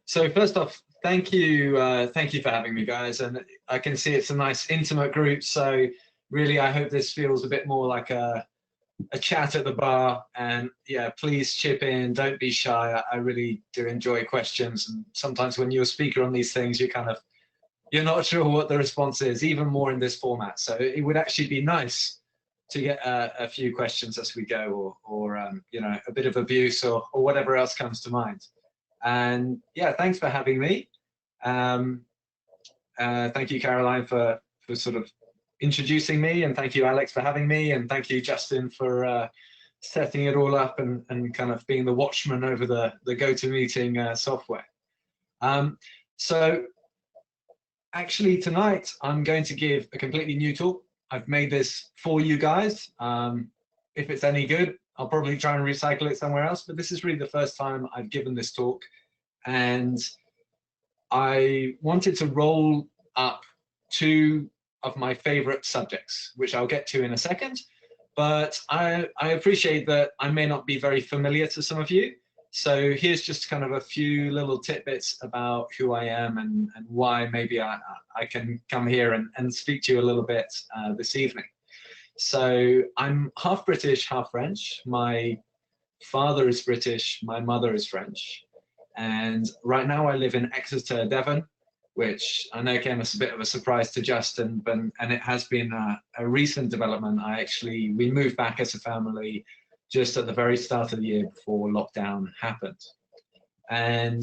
So first off, thank you for having me, guys. And I can see it's a nice intimate group. So really, I hope this feels a bit more like a chat at the bar. And yeah, please chip in. Don't be shy. I really do enjoy questions. And sometimes when you're a speaker on these things, you're not sure what the response is, even more in this format. So it would actually be nice to get a few questions as we go, or you know, a bit of abuse or whatever else comes to mind. And yeah, thanks for having me. Um, Thank you, Caroline, for sort of introducing me, and thank you, Alex, for having me, and thank you, Justin, for setting it all up and kind of being the watchman over the GoToMeeting software. So actually tonight I'm going to give a completely new talk. I've made this for you guys. If it's any good, I'll probably try and recycle it somewhere else, but this is really the first time I've given this talk. And I wanted to roll up two of my favorite subjects, which I'll get to in a second. But I appreciate that I may not be very familiar to some of you. So here's just kind of a few little tidbits about who I am and why maybe I can come here and speak to you a little bit this evening. So I'm half British, half French. My father is British, my mother is French. And right now I live in Exeter, Devon, which I know came as a bit of a surprise to Justin, and it has been a recent development. We moved back as a family just at the very start of the year before lockdown happened. And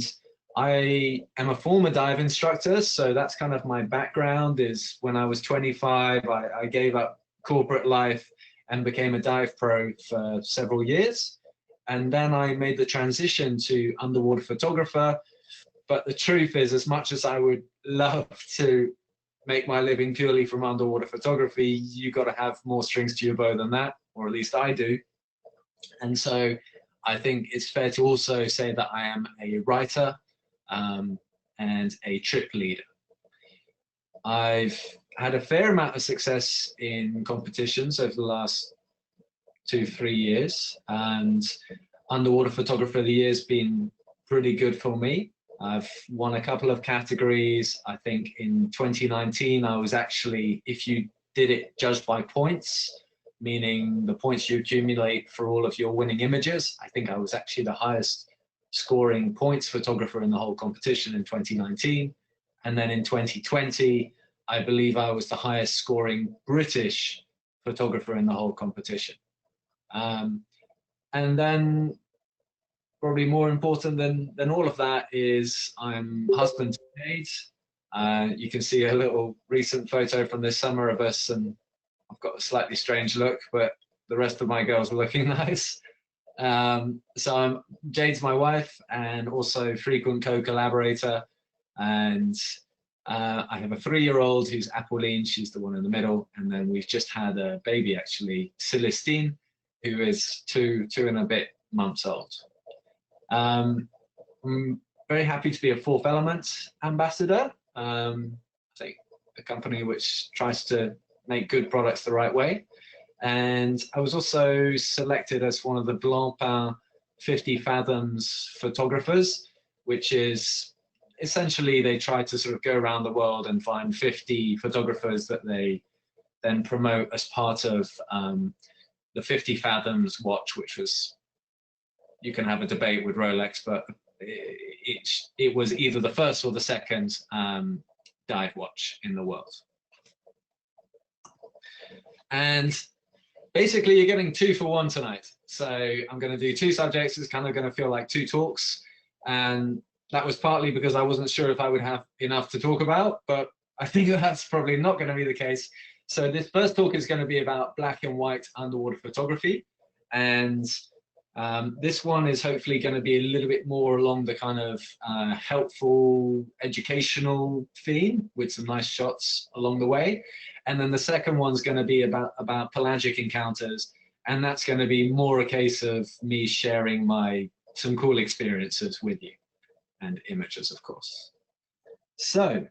I am a former dive instructor, so that's kind of my background. Is when I was 25, I gave up corporate life and became a dive pro for several years. And then I made the transition to underwater photographer. But the truth is, as much as I would love to make my living purely from underwater photography, you got to have more strings to your bow than that, or at least I do. And so I think it's fair to also say that I am a writer and a trip leader. I've had a fair amount of success in competitions over the last 2-3 years, and underwater photographer of the year has been pretty good for me. I've won a couple of categories. I think in 2019 I was actually, if you did it judged by points, meaning the points you accumulate for all of your winning images, I think I was actually the highest scoring points photographer in the whole competition in 2019. And then in 2020, I believe I was the highest scoring British photographer in the whole competition. And then probably more important than all of that is I'm husband to Jade. You can see a little recent photo from this summer of us, and I've got a slightly strange look, but the rest of my girls are looking nice. So Jade's my wife and also frequent co-collaborator. And I have a 3-year-old who's Apolline, she's the one in the middle. And then we've just had a baby, actually, Celestine, who is two and a bit months old. I'm very happy to be a Fourth Element ambassador. I think a company which tries to make good products the right way. And I was also selected as one of the Blancpain 50 Fathoms photographers, which is essentially they try to sort of go around the world and find 50 photographers that they then promote as part of the 50 Fathoms watch, which was, you can have a debate with Rolex, but it was either the first or the second dive watch in the world. And basically you're getting 2 for 1 tonight. So I'm going to do 2 subjects. It's kind of going to feel like 2 talks. And that was partly because I wasn't sure if I would have enough to talk about, but I think that's probably not going to be the case. So this first talk is going to be about black and white underwater photography. And this one is hopefully going to be a little bit more along the kind of helpful, educational theme with some nice shots along the way. And then the second one's going to be about pelagic encounters. And that's going to be more a case of me sharing some cool experiences with you, and images, of course. So,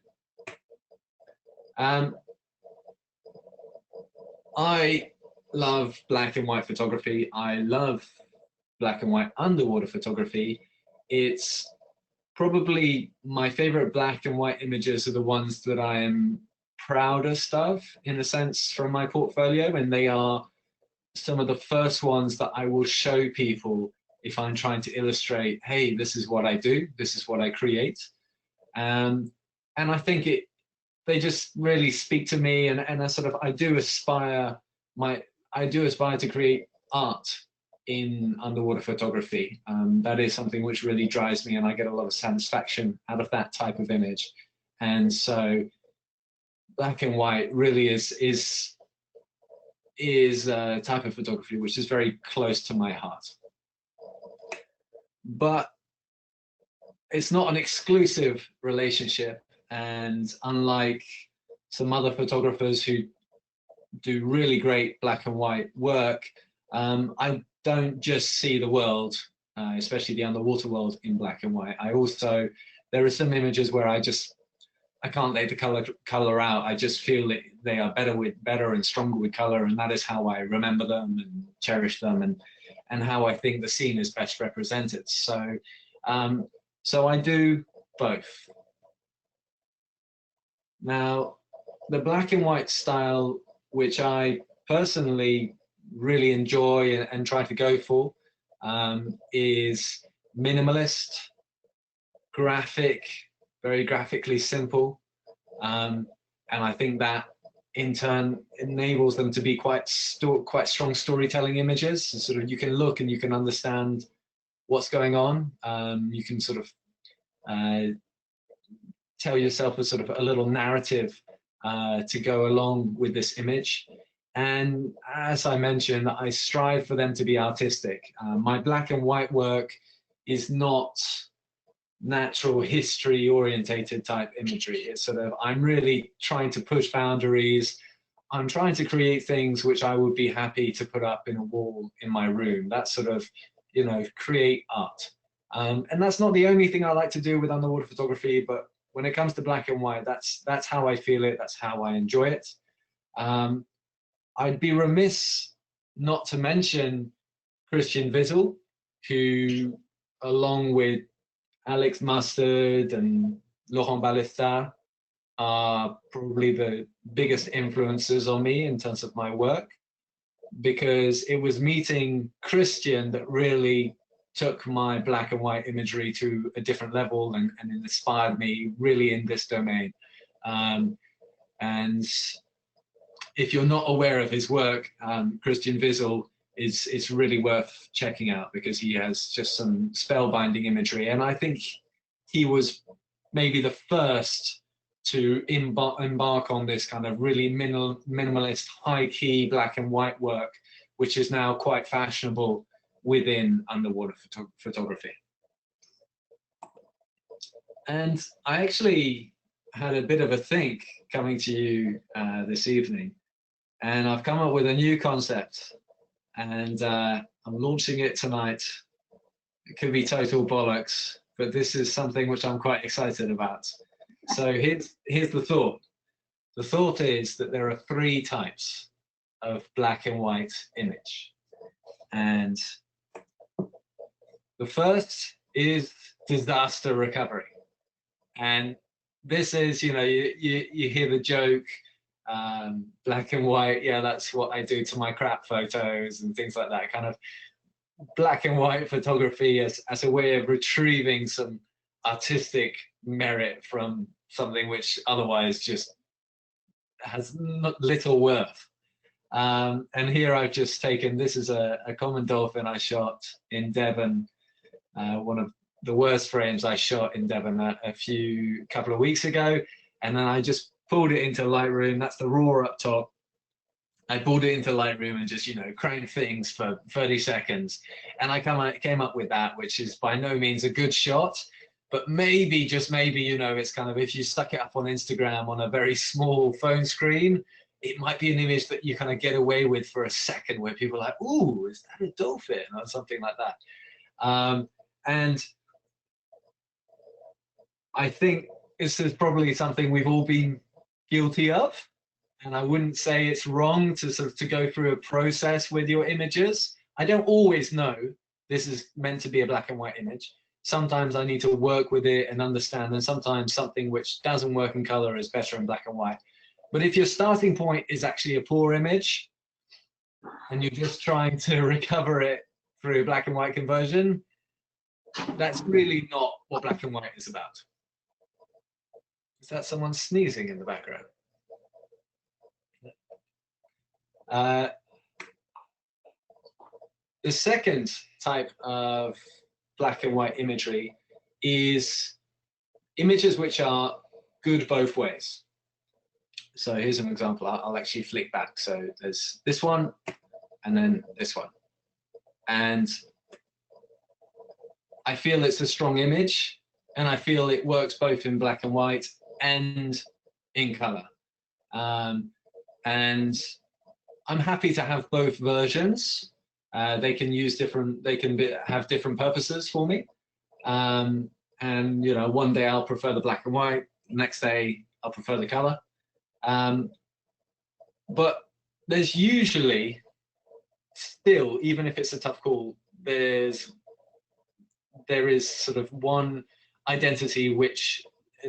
I love black and white photography. I love black and white underwater photography. It's probably my favorite black and white images are the ones that I am proudest of, in a sense, from my portfolio, and they are some of the first ones that I will show people if I'm trying to illustrate, hey, this is what I do, this is what I create. And I think they just really speak to me, and I do aspire to create art in underwater photography. That is something which really drives me, and I get a lot of satisfaction out of that type of image. And so black and white really is a type of photography which is very close to my heart. But it's not an exclusive relationship, and unlike some other photographers who do really great black and white work, I don't just see the world, especially the underwater world, in black and white. There are some images where I can't lay the color out. I just feel that they are better and stronger with color, and that is how I remember them and cherish them, and how I think the scene is best represented. So I do both. Now, the black and white style, which I personally really enjoy and try to go for, is minimalist, graphic, very graphically simple, and I think that in turn enables them to be quite strong storytelling images. So sort of you can look and you can understand what's going on. You can sort of tell yourself a sort of a little narrative to go along with this image. And as I mentioned, I strive for them to be artistic. My black and white work is not natural history orientated type imagery. It's sort of, I'm really trying to push boundaries. I'm trying to create things which I would be happy to put up in a wall in my room. That's sort of, you know, create art. And that's not the only thing I like to do with underwater photography, but when it comes to black and white, that's how I feel it, that's how I enjoy it. I'd be remiss not to mention Christian Wiesel, who, along with Alex Mustard and Laurent Ballestas, are probably the biggest influences on me in terms of my work, because it was meeting Christian that really took my black and white imagery to a different level and inspired me really in this domain. And if you're not aware of his work, Christian Wiesel is really worth checking out, because he has just some spellbinding imagery. And I think he was maybe the first to embark on this kind of really minimalist, high-key black and white work, which is now quite fashionable within underwater photography. And I actually had a bit of a think coming to you this evening, and I've come up with a new concept, and I'm launching it tonight. It could be total bollocks, but this is something which I'm quite excited about. So here's the thought. The thought is that there are 3 types of black and white image. And the first is disaster recovery. And this is, you know, you hear the joke, black and white, yeah, that's what I do to my crap photos and things like that. Kind of black and white photography as a way of retrieving some artistic merit from something which otherwise just has little worth. And here I've just taken, this is a common dolphin I shot in Devon, one of the worst frames I shot in Devon a couple of weeks ago, and then I just pulled it into Lightroom. That's the raw up top. I pulled it into Lightroom and just, you know, cranked things for 30 seconds, and I came up with that, which is by no means a good shot, but maybe, just maybe, you know, it's kind of, if you stuck it up on Instagram on a very small phone screen, it might be an image that you kind of get away with for a second, where people are like, ooh, is that a dolphin, or something like that. And I think this is probably something we've all been guilty of, and I wouldn't say it's wrong to sort of to go through a process with your images. I don't always know this is meant to be a black and white image. sometimes I need to work with it and understand, and sometimes something which doesn't work in color is better in black and white. But if your starting point is actually a poor image and you're just trying to recover it through black and white conversion, that's really not what black and white is about. Is that someone sneezing in the background? The second type of black and white imagery is images which are good both ways. So here's an example. I'll actually flick back. So there's this one and then this one. And I feel it's a strong image, and I feel it works both in black and white and in color. And I'm happy to have both versions. They can use different, have different purposes for me. And you know, one day I'll prefer the black and white, the next day I'll prefer the color. But there's usually still, even if it's a tough call, there is sort of one identity which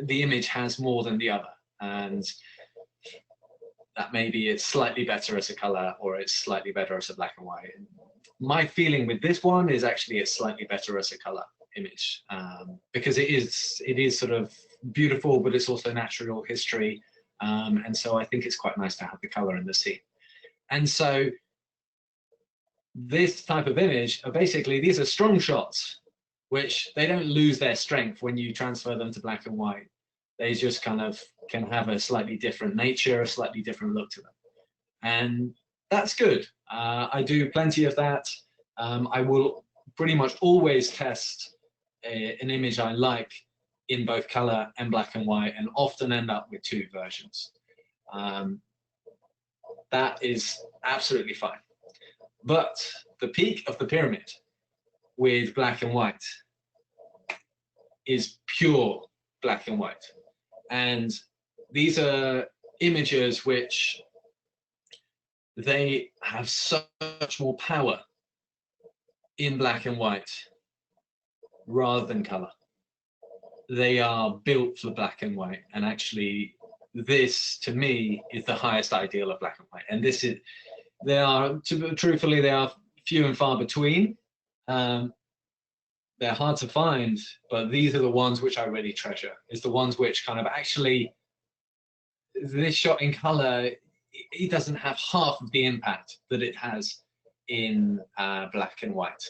the image has more than the other, and that maybe it's slightly better as a color or it's slightly better as a black and white. My feeling with this one is actually it's slightly better as a color image, because it is sort of beautiful, but it's also natural history, and so I think it's quite nice to have the color in the scene. And so this type of image are basically, these are strong shots which they don't lose their strength when you transfer them to black and white. They just kind of can have a slightly different nature, a slightly different look to them. And that's good. I do plenty of that. I will pretty much always test an image I like in both color and black and white, and often end up with two versions. That is absolutely fine. But the peak of the pyramid with black and white is pure black and white. And these are images which they have so much more power in black and white rather than color. They are built for black and white, and actually this to me is the highest ideal of black and white. And this is, truthfully, they are few and far between. They're hard to find, but these are the ones which I really treasure. It's the ones which kind of actually, this shot in color, it doesn't have half of the impact that it has in black and white.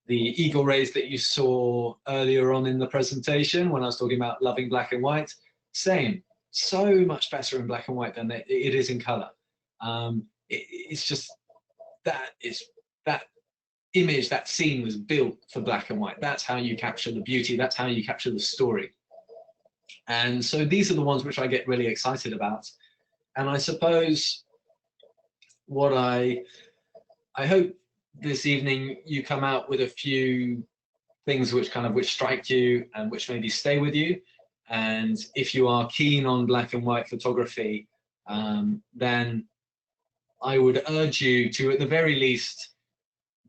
The eagle rays that you saw earlier on in the presentation when I was talking about loving black and white, same, so much better in black and white than it is in color. It's just, that image, that scene was built for black and white. That's how you capture the beauty, that's how you capture the story. And so these are the ones which I get really excited about. And I suppose what I hope this evening you come out with a few things which strike you and which maybe stay with you. And if you are keen on black and white photography, then I would urge you to, at the very least,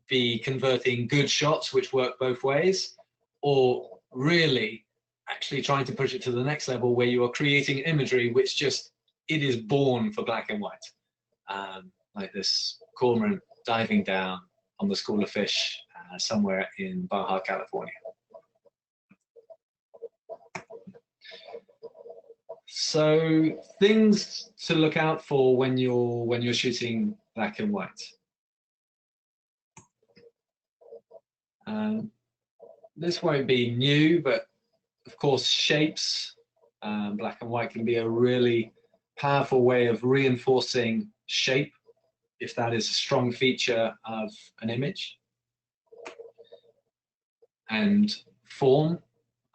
be converting good shots which work both ways, or really actually trying to push it to the next level where you are creating imagery which just, it is born for black and white. Like this cormorant diving down on the school of fish somewhere in Baja, California. So things to look out for when you're shooting black and white. This won't be new, but of course shapes, black and white can be a really powerful way of reinforcing shape, if that is a strong feature of an image. And form.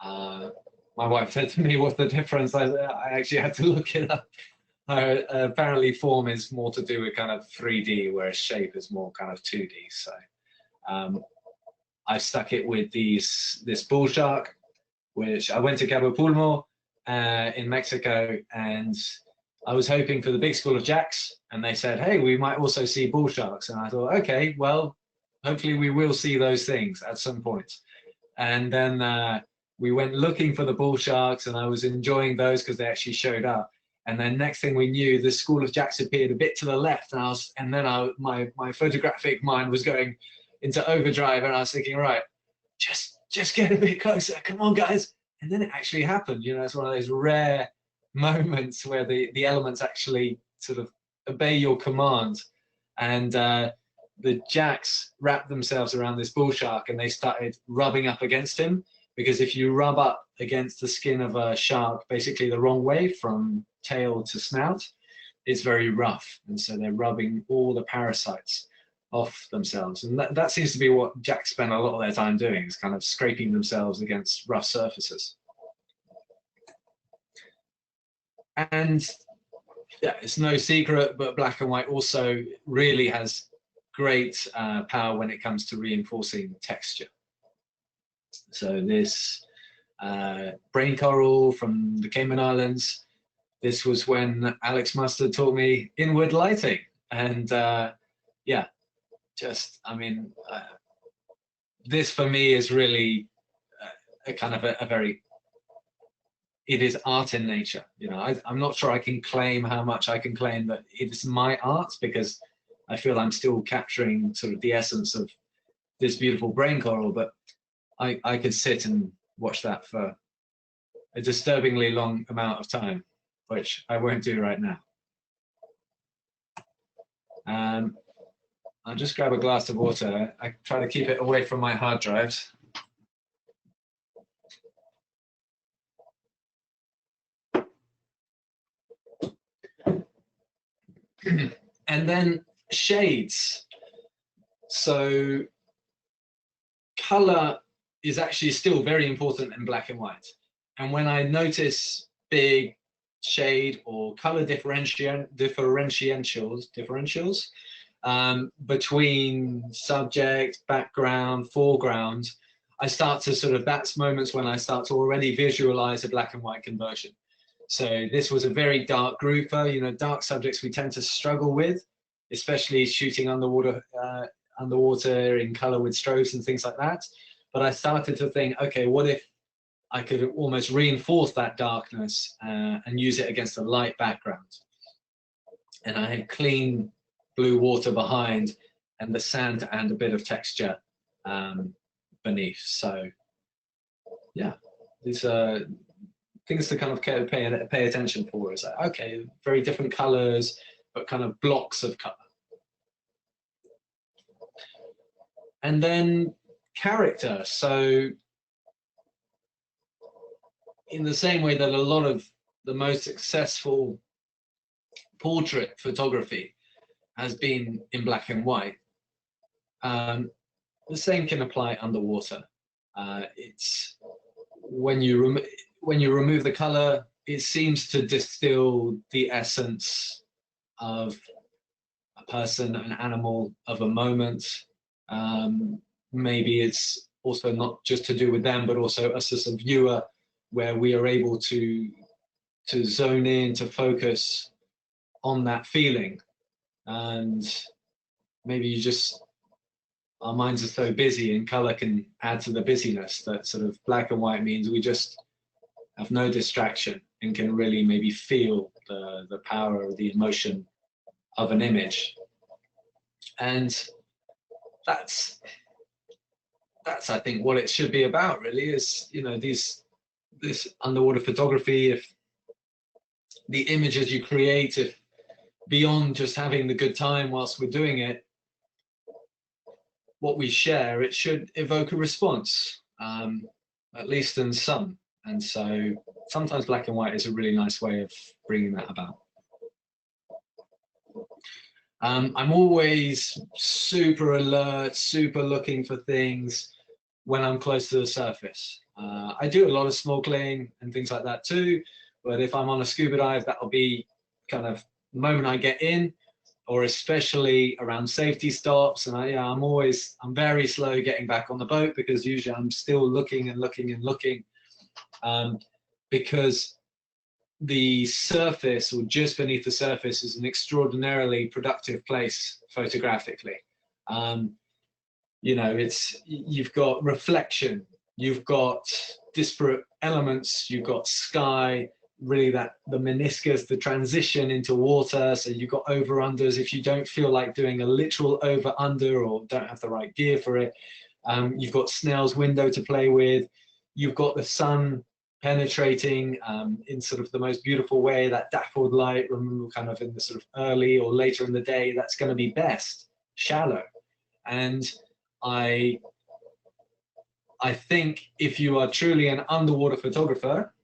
My wife said to me, what's the difference? I actually had to look it up. Apparently form is more to do with kind of 3D, whereas shape is more kind of 2D. So I stuck it with this bull shark, which I went to Cabo Pulmo in Mexico, and I was hoping for the big school of jacks, and they said, hey, we might also see bull sharks. And I thought, okay, well, hopefully we will see those things at some point. And then we went looking for the bull sharks, and I was enjoying those because they actually showed up. And then next thing we knew, the school of jacks appeared a bit to the left, and then my photographic mind was going into overdrive, and I was thinking, right, just get a bit closer, come on, guys. And then it actually happened. You know, it's one of those rare moments where the elements actually sort of obey your command. And the jacks wrapped themselves around this bull shark, and they started rubbing up against him, because if you rub up against the skin of a shark basically the wrong way from tail to snout, it's very rough, and so they're rubbing all the parasites off themselves. And that seems to be what jacks spend a lot of their time doing, is kind of scraping themselves against rough surfaces. And yeah, it's no secret, but black and white also really has great power when it comes to reinforcing texture. So this brain coral from the Cayman Islands, this was when Alex Mustard taught me inward lighting. And yeah, just, I mean, this for me is really a kind of a very, it is art in nature. You know, I'm not sure I can claim how much I can claim that it is my art, because I feel I'm still capturing sort of the essence of this beautiful brain coral, but I could sit and watch that for a disturbingly long amount of time, which I won't do right now. I'll just grab a glass of water. I try to keep it away from my hard drives. And then shades. So color is actually still very important in black and white. And when I notice big shade or color differentials between subject, background, foreground, I start to sort of, that's moments when I start to already visualize a black and white conversion. So this was a very dark grouper. You know, dark subjects we tend to struggle with, especially shooting underwater in color with strobes and things like that. But I started to think, okay, what if I could almost reinforce that darkness and use it against a light background? And I had clean blue water behind, and the sand and a bit of texture beneath. So yeah, these are things to kind of pay attention for. Is like, okay, very different colors, but kind of blocks of color. And then character. So in the same way that a lot of the most successful portrait photography has been in black and white, the same can apply underwater. It's when you remove the color, it seems to distill the essence of a person, an animal, of a moment. Maybe it's also not just to do with them, but also us as a viewer, where we are able to zone in, to focus on that feeling. And maybe you just, our minds are so busy, and color can add to the busyness, that sort of black and white means we just have no distraction and can really maybe feel the power or the emotion of an image. And that's I think what it should be about, really, is, you know, this underwater photography. If the images you create, if beyond just having the good time whilst we're doing it, what we share, it should evoke a response, at least in some. And so sometimes black and white is a really nice way of bringing that about. I'm always super alert, super looking for things when I'm close to the surface. I do a lot of snorkeling and things like that too, but if I'm on a scuba dive, that'll be kind of the moment I get in, or especially around safety stops. And I'm very slow getting back on the boat, because usually I'm still looking and looking and looking, because the surface, or just beneath the surface, is an extraordinarily productive place photographically. You know, you've got reflection, you've got disparate elements, you've got sky, really that the meniscus, the transition into water, so you've got over-unders if you don't feel like doing a literal over-under or don't have the right gear for it. You've got Snell's window to play with, you've got the sun penetrating in sort of the most beautiful way, that dappled light, remember, kind of in the sort of early or later in the day, that's going to be best shallow. And I think if you are truly an underwater photographer,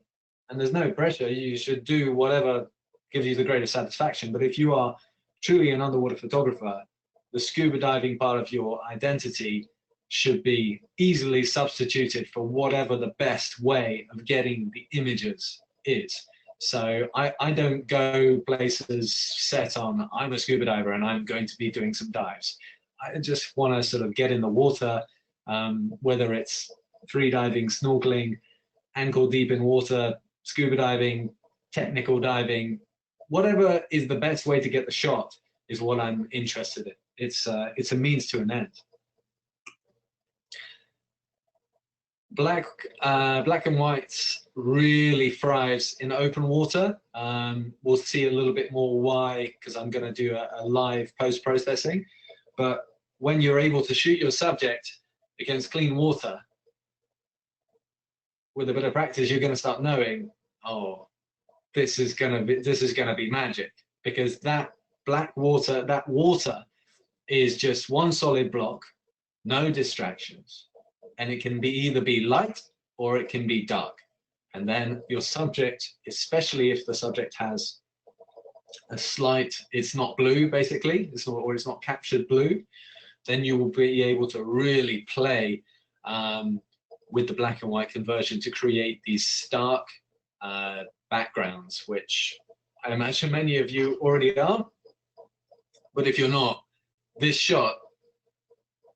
and there's no pressure, you should do whatever gives you the greatest satisfaction, but if you are truly an underwater photographer, the scuba diving part of your identity should be easily substituted for whatever the best way of getting the images is. So I don't go places set on, I'm a scuba diver and I'm going to be doing some dives. I just want to sort of get in the water, whether it's free diving, snorkeling, ankle deep in water, scuba diving, technical diving, whatever is the best way to get the shot is what I'm interested in. It's a means to an end. Black and white really thrives in open water. We'll see a little bit more why, because I'm going to do a live post-processing. But when you're able to shoot your subject against clean water, with a bit of practice, you're going to start knowing, oh, this is going to be magic, because that black water, that water is just one solid block, no distractions. And it can be either be light or it can be dark. And then your subject, especially if the subject has a slight, it's not blue basically, or it's not captured blue, then you will be able to really play with the black and white conversion to create these stark backgrounds, which I imagine many of you already are. But if you're not, this shot,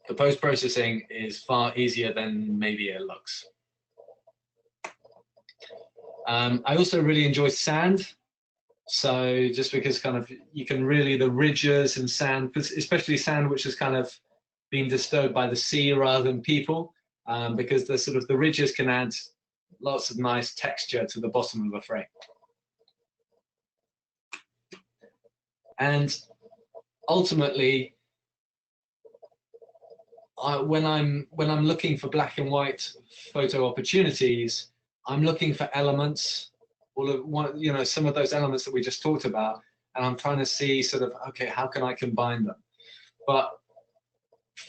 the post-processing is far easier than maybe it looks. I also really enjoy sand. So just because kind of you can really, the ridges and sand, especially sand which has kind of been disturbed by the sea rather than people, because the sort of the ridges can add lots of nice texture to the bottom of a frame. And ultimately, when I'm looking for black and white photo opportunities, I'm looking for elements, some of those elements that we just talked about, and I'm trying to see sort of, okay, how can I combine them? But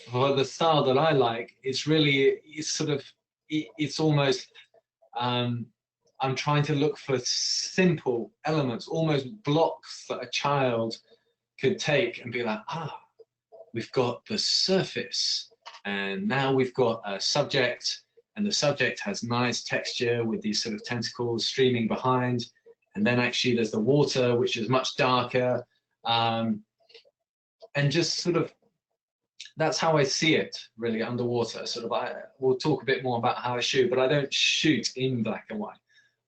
for the style that I like, it's almost, I'm trying to look for simple elements, almost blocks that a child could take and be like, we've got the surface, and now we've got a subject, and the subject has nice texture with these sort of tentacles streaming behind, and then actually there's the water, which is much darker, and just sort of, that's how I see it really underwater. Sort of, we'll talk a bit more about how I shoot, but I don't shoot in black and white.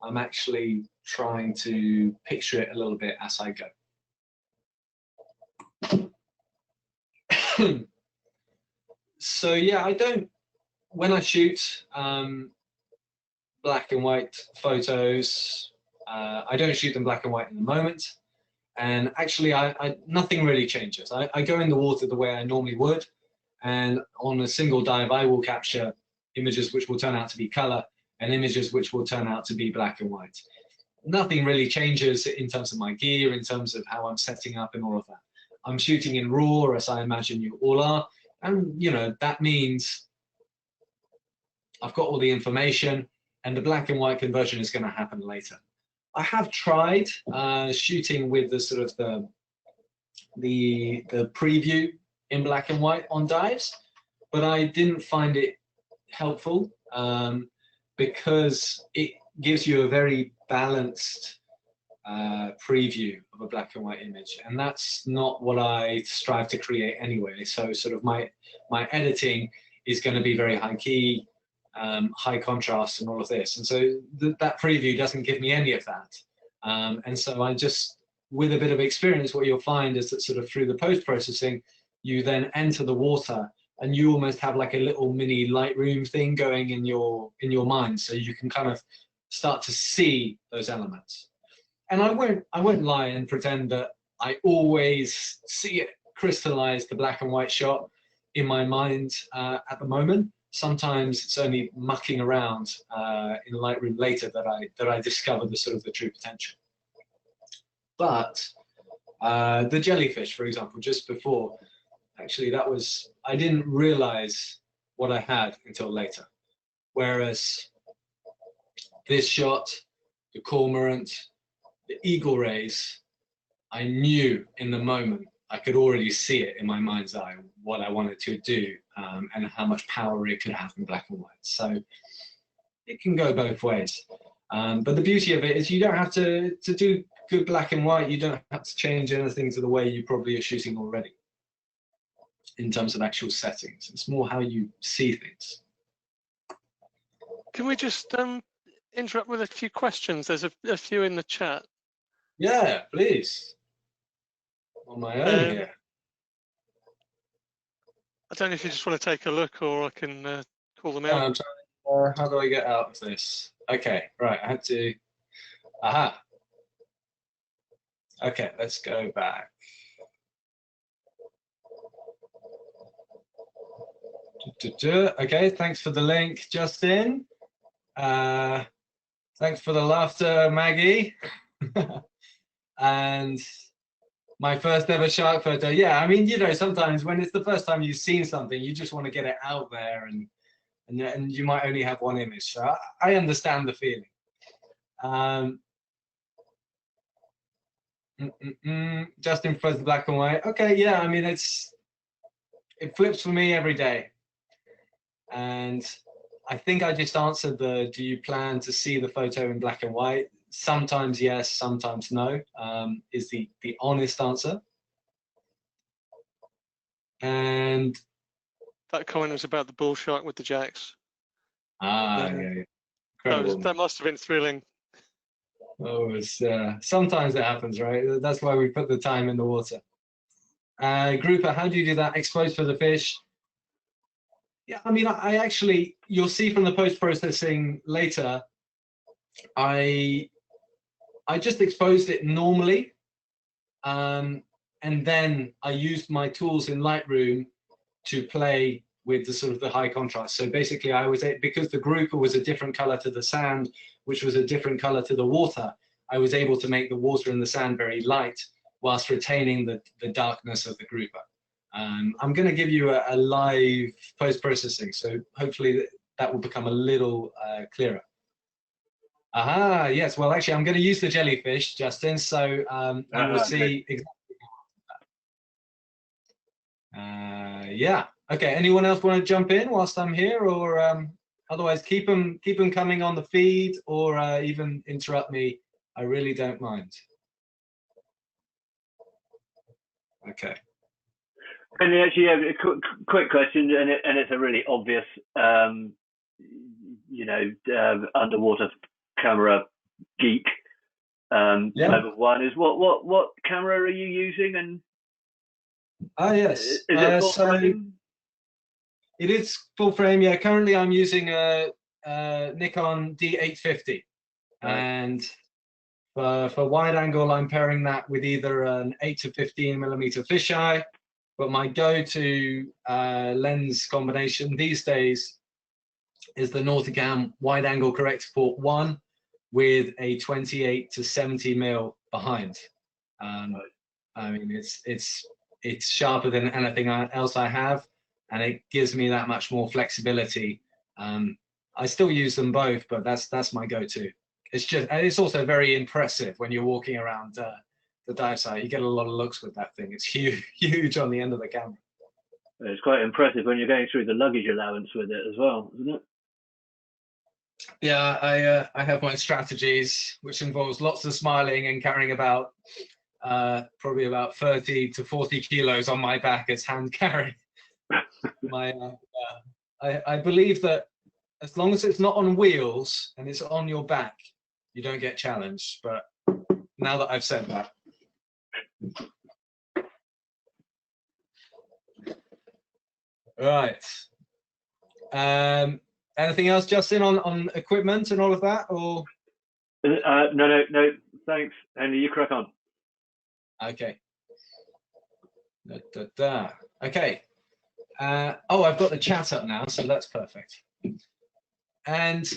I'm actually trying to picture it a little bit as I go. So yeah, when I shoot black and white photos, I don't shoot them black and white in the moment. And actually, nothing really changes. I go in the water the way I normally would, and on a single dive, I will capture images which will turn out to be color and images which will turn out to be black and white. Nothing really changes in terms of my gear, in terms of how I'm setting up and all of that. I'm shooting in RAW, as I imagine you all are, and that means I've got all the information, and the black and white conversion is going to happen later. I have tried shooting with the sort of the preview in black and white on dives, but I didn't find it helpful because it gives you a very balanced preview of a black and white image, and that's not what I strive to create anyway. So sort of my editing is going to be very high key, high contrast and all of this, and so that preview doesn't give me any of that, and so I just, with a bit of experience, what you'll find is that sort of through the post-processing, you then enter the water and you almost have like a little mini Lightroom thing going in your mind, so you can kind of start to see those elements. And I won't lie and pretend that I always see it crystallize the black and white shot in my mind at the moment. Sometimes it's only mucking around in Lightroom later that I discover the sort of the true potential. But the jellyfish, for example, just before, actually I didn't realize what I had until later. Whereas this shot, the cormorant, the eagle rays, I knew in the moment, I could already see it in my mind's eye, what I wanted to do and how much power it could have in black and white. So it can go both ways. But the beauty of it is you don't have to do good black and white. You don't have to change anything to the way you probably are shooting already in terms of actual settings. It's more how you see things. Can we just interrupt with a few questions? There's a few in the chat. Yeah, please. On my own here. I don't know if you just want to take a look, or I can call them out. I'm trying, how do I get out of this? Okay, right, I had to, aha. Okay, let's go back. Okay, thanks for the link, Justin. Thanks for the laughter, Maggie. And my first ever shark photo. Yeah, I mean, you know, sometimes when it's the first time you've seen something, you just want to get it out there, and you might only have one image. So I understand the feeling. Justin prefers the black and white. Okay, yeah, I mean, it flips for me every day. And I think I just answered the, do you plan to see the photo in black and white? Sometimes yes, sometimes no, is the honest answer. And that comment was about the bull shark with the jacks. Yeah. Incredible. That must have been thrilling. Oh, it's sometimes it happens, right? That's why we put the time in the water. Grouper, how do you do that? Expose for the fish. Yeah, I mean, I actually, you'll see from the post-processing later, I just exposed it normally, and then I used my tools in Lightroom to play with the sort of the high contrast. So basically, because the grouper was a different color to the sand, which was a different color to the water, I was able to make the water and the sand very light whilst retaining the darkness of the grouper. I'm going to give you a live post-processing, so hopefully that will become a little clearer. Aha, yes. Well, actually, I'm going to use the jellyfish, Justin, so you will see exactly that. Yeah. Okay. Anyone else want to jump in whilst I'm here, or otherwise keep them coming on the feed, or even interrupt me. I really don't mind. Okay. And actually, a quick question, and it's a really obvious, you know, underwater camera geek type of one. Is what camera are you using? And yes, is it full frame? It is full frame. Yeah, currently I'm using a Nikon D850, and for wide angle, I'm pairing that with either an 8 to 15 millimeter fisheye. But my go-to lens combination these days is the Nauticam wide angle corrector port 1 with a 28 to 70 mil behind. I mean, it's sharper than anything else I have, and it gives me that much more flexibility. I still use them both, but that's my go-to. It's also very impressive when you're walking around the dive site. You get a lot of looks with that thing. It's huge on the end of the camera. It's quite impressive when you're going through the luggage allowance with it as well, isn't it? Yeah, I have my strategies, which involves lots of smiling and carrying about probably about 30 to 40 kilos on my back as hand carry. I believe that as long as it's not on wheels and it's on your back, you don't get challenged. But now that I've said that. Right. Anything else, Justin, on equipment and all of that, or? No. Thanks, Henry. You crack on. Okay. Okay. Oh, I've got the chat up now, so that's perfect. And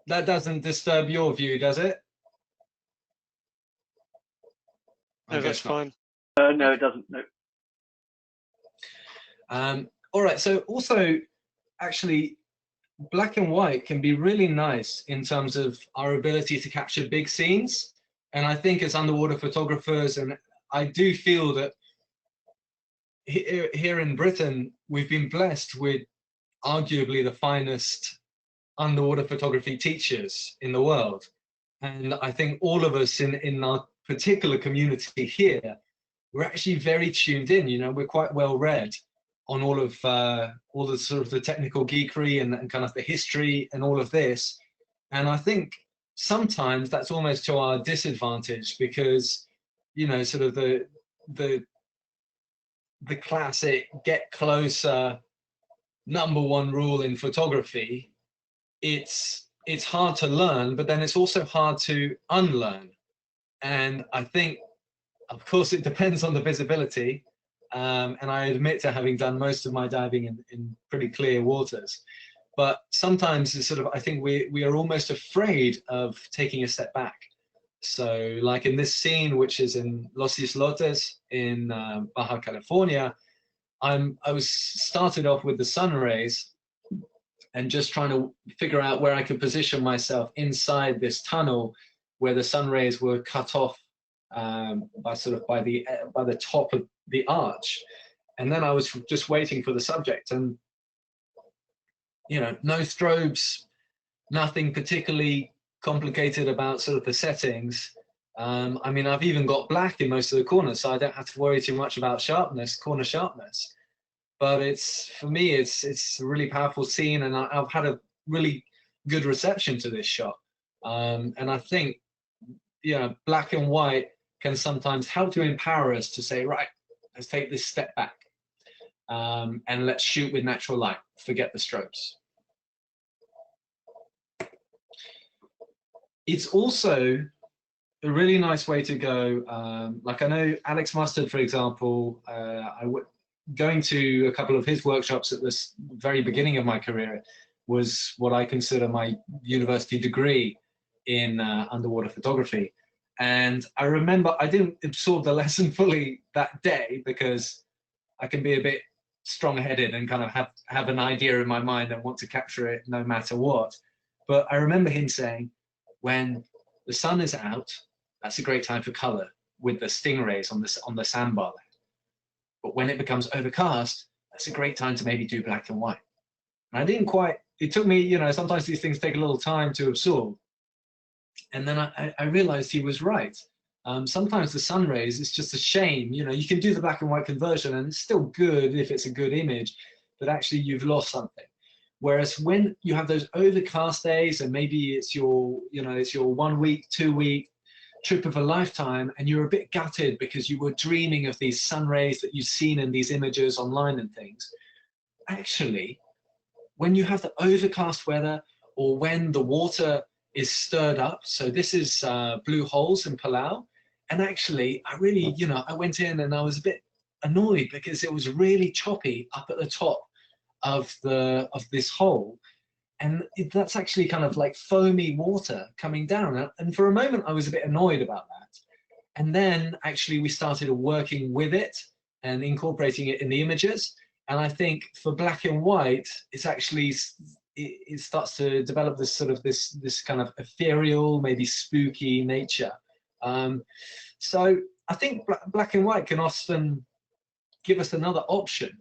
that doesn't disturb your view, does it? No, that's fine. No, it doesn't. No. All right. So also, actually, black and white can be really nice in terms of our ability to capture big scenes. And I think as underwater photographers, and I do feel that here in Britain, we've been blessed with arguably the finest underwater photography teachers in the world. And I think all of us in our particular community here, we're actually very tuned in. You know, we're quite well read on all the sort of the technical geekery and kind of the history and all of this. And I think sometimes that's almost to our disadvantage, because, you know, sort of the classic get closer #1 rule in photography, it's hard to learn, but then it's also hard to unlearn. And I think, of course, it depends on the visibility. And I admit to having done most of my diving in pretty clear waters. But sometimes it's sort of, I think we are almost afraid of taking a step back. So like in this scene, which is in Los Islotes in Baja California, I was started off with the sun rays and just trying to figure out where I could position myself inside this tunnel where the sun rays were cut off by the top of the arch. And then I was just waiting for the subject, and, you know, no strobes, nothing particularly complicated about sort of the settings. I mean, I've even got black in most of the corners, so I don't have to worry too much about sharpness, corner sharpness. But for me, it's a really powerful scene, and I've had a really good reception to this shot. And I think, you know, black and white can sometimes help to empower us to say, right, let's take this step back, and let's shoot with natural light, forget the strobes. It's also a really nice way to go. Like I know Alex Mustard, for example, going to a couple of his workshops at the very beginning of my career was what I consider my university degree in underwater photography. And I remember I didn't absorb the lesson fully that day, because I can be a bit strong-headed and kind of have an idea in my mind and want to capture it no matter what. But I remember him saying, when the sun is out, that's a great time for color with the stingrays on the sandbar there. But when it becomes overcast, that's a great time to maybe do black and white. And I didn't quite, it took me, you know, sometimes these things take a little time to absorb. And then I realized he was right. Sometimes the sun rays, it's just a shame, you know, you can do the black and white conversion and it's still good if it's a good image, but actually you've lost something. Whereas when you have those overcast days, and maybe it's your, you know, it's your 1 week, 2 week trip of a lifetime, and you're a bit gutted because you were dreaming of these sun rays that you've seen in these images online and things. Actually, when you have the overcast weather, or when the water is stirred up, so this is Blue Holes in Palau, and actually I really, you know, I went in and I was a bit annoyed because it was really choppy up at the top of this hole, and that's actually kind of like foamy water coming down, and for a moment I was a bit annoyed about that. And then actually we started working with it and incorporating it in the images, and I think for black and white it's actually, it starts to develop this sort of this kind of ethereal, maybe spooky nature. So I think black and white can often give us another option.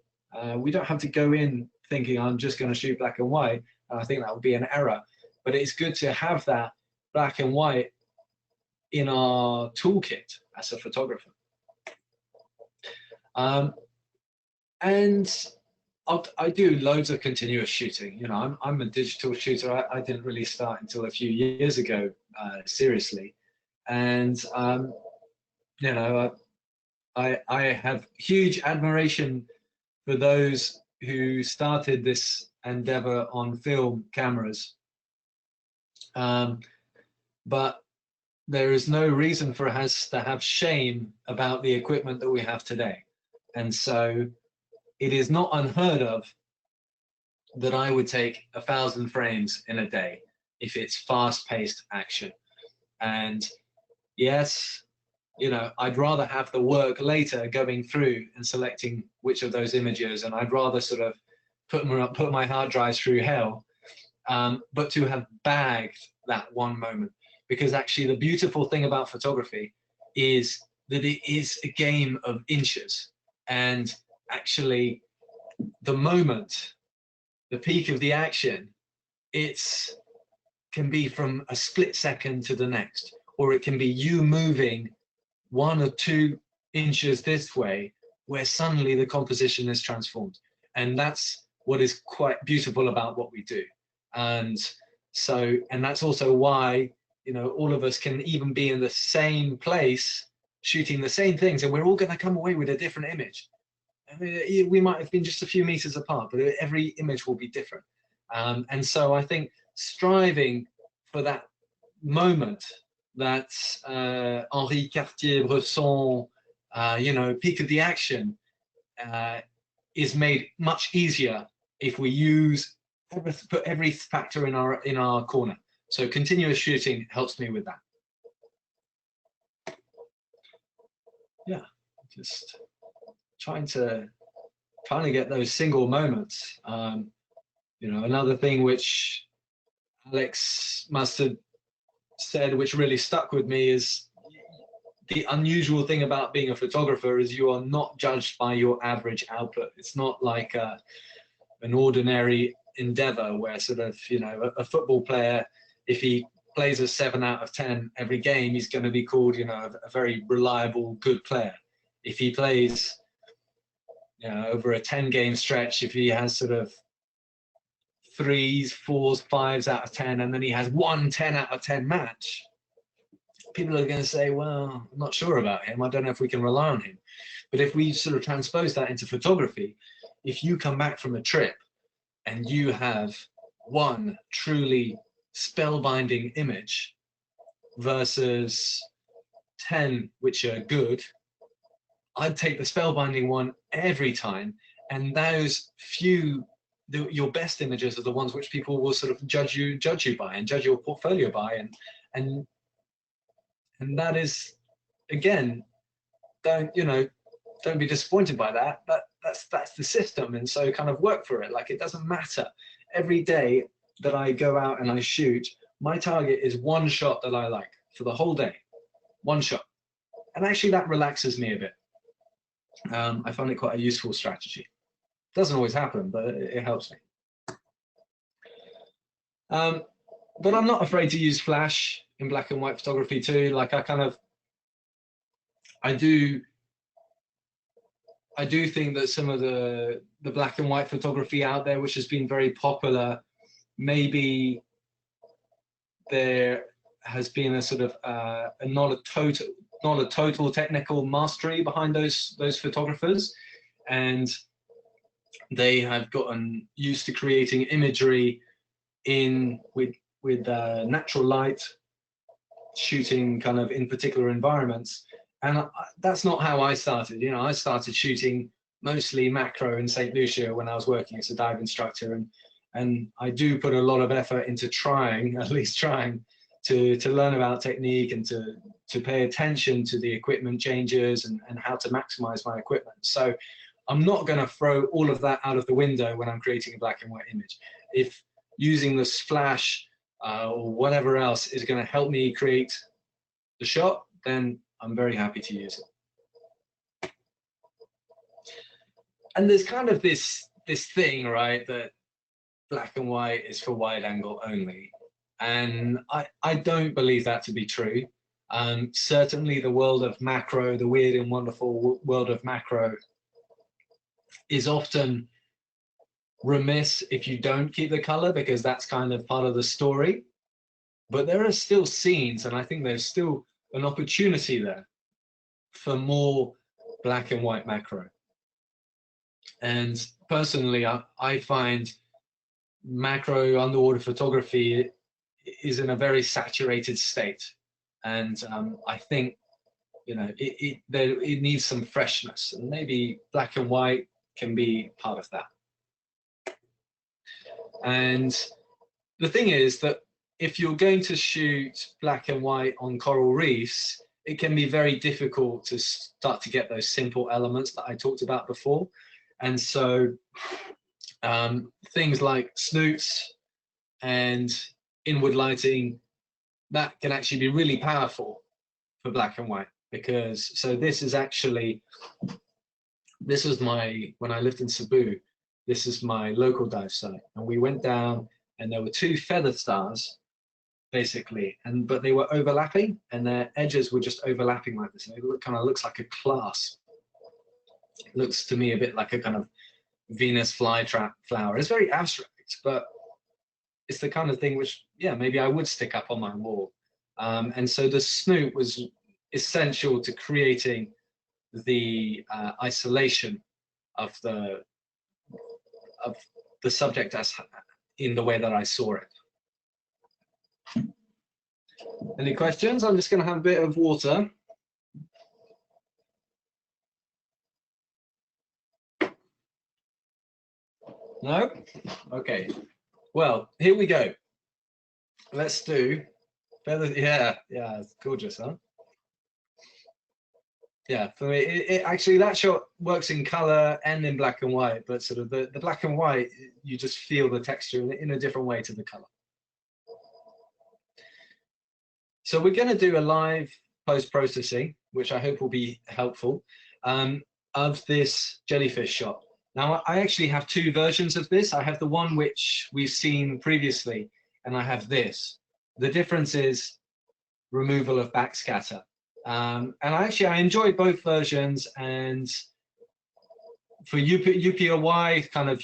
We don't have to go in thinking I'm just going to shoot black and white. I think that would be an error. But it's good to have that black and white in our toolkit as a photographer. And I do loads of continuous shooting. You know, I'm a digital shooter. I didn't really start until a few years ago, seriously. And you know, I have huge admiration for those who started this endeavor on film cameras. But there is no reason for us to have shame about the equipment that we have today. And so it is not unheard of that I would take 1,000 frames in a day if it's fast-paced action. And yes, you know, I'd rather have the work later going through and selecting which of those images, and I'd rather sort of put my hard drives through hell, but to have bagged that one moment. Because actually the beautiful thing about photography is that it is a game of inches, and actually the moment, the peak of the action, can be from a split second to the next, or it can be you moving 1 or 2 inches this way, where suddenly the composition is transformed. And that's what is quite beautiful about what we do. And that's also why, you know, all of us can even be in the same place shooting the same things, and we're all going to come away with a different image. I mean, we might have been just a few meters apart, but every image will be different. And so I think striving for that moment, that Henri Cartier-Bresson, you know, peak of the action, is made much easier if we put every factor in our corner. So continuous shooting helps me with that. Yeah, just trying to get those single moments. You know, another thing which Alex must have said, which really stuck with me, is the unusual thing about being a photographer is you are not judged by your average output. It's not like an ordinary endeavor where sort of, you know, a football player, if he plays a 7 out of 10 every game, he's going to be called, you know, a very reliable, good player. If he plays, you know, over a 10-game stretch, if he has sort of 3s, 4s, 5s out of 10, and then he has 1 10 out of 10 match, people are going to say, well, I'm not sure about him. I don't know if we can rely on him. But if we sort of transpose that into photography, if you come back from a trip and you have one truly spellbinding image versus 10 which are good, I'd take the spellbinding one every time. And those few, your best images are the ones which people will sort of judge you by and judge your portfolio by, and that is, again, don't be disappointed by that. That's the system, and so kind of work for it. Like, it doesn't matter. Every day that I go out and I shoot, my target is one shot that I like for the whole day, one shot, and actually that relaxes me a bit. I find it quite a useful strategy. Doesn't always happen, but it helps me. But I'm not afraid to use flash in black and white photography too. Like, I do think that some of the black and white photography out there, which has been very popular, maybe there has been a sort of not a total technical mastery behind those photographers, and they have gotten used to creating imagery with natural light, shooting kind of in particular environments. And that's not how I started. You know, I started shooting mostly macro in St. Lucia when I was working as a dive instructor, and I do put a lot of effort into at least trying to learn about technique and to pay attention to the equipment changes and how to maximize my equipment. So I'm not going to throw all of that out of the window when I'm creating a black and white image. If using the flash or whatever else is going to help me create the shot, then I'm very happy to use it. And there's kind of this thing, right, that black and white is for wide angle only. And I don't believe that to be true. Certainly the world of macro, the weird and wonderful world of macro, is often remiss if you don't keep the color, because that's kind of part of the story. But there are still scenes, and I think there's still an opportunity there for more black and white macro. And personally, I find macro underwater photography is in a very saturated state. And I think, you know, it needs some freshness, and maybe black and white can be part of that. And the thing is that if you're going to shoot black and white on coral reefs, it can be very difficult to start to get those simple elements that I talked about before. And so things like snoots and inward lighting, that can actually be really powerful for black and white, because so this is actually, this was my, when I lived in Cebu, this is my local dive site, and we went down and there were two feather stars basically, but they were overlapping and their edges were just overlapping like this, and it kind of looks like a clasp. It looks to me a bit like a kind of Venus flytrap flower. It's very abstract, but it's the kind of thing which, yeah, maybe I would stick up on my wall. And so the snoot was essential to creating the isolation of the subject as in the way that I saw it. Any questions? I'm just going to have a bit of water. No? Okay. Well, here we go. Let's do feather. Yeah, it's gorgeous, huh? Yeah, for me, actually that shot works in color and in black and white, but sort of the black and white, you just feel the texture in a different way to the color. So we're going to do a live post-processing, which I hope will be helpful, of this jellyfish shot. Now, I actually have two versions of this. I have the one which we've seen previously, and I have this. The difference is removal of backscatter. And I enjoy both versions, and for UPOY, kind of,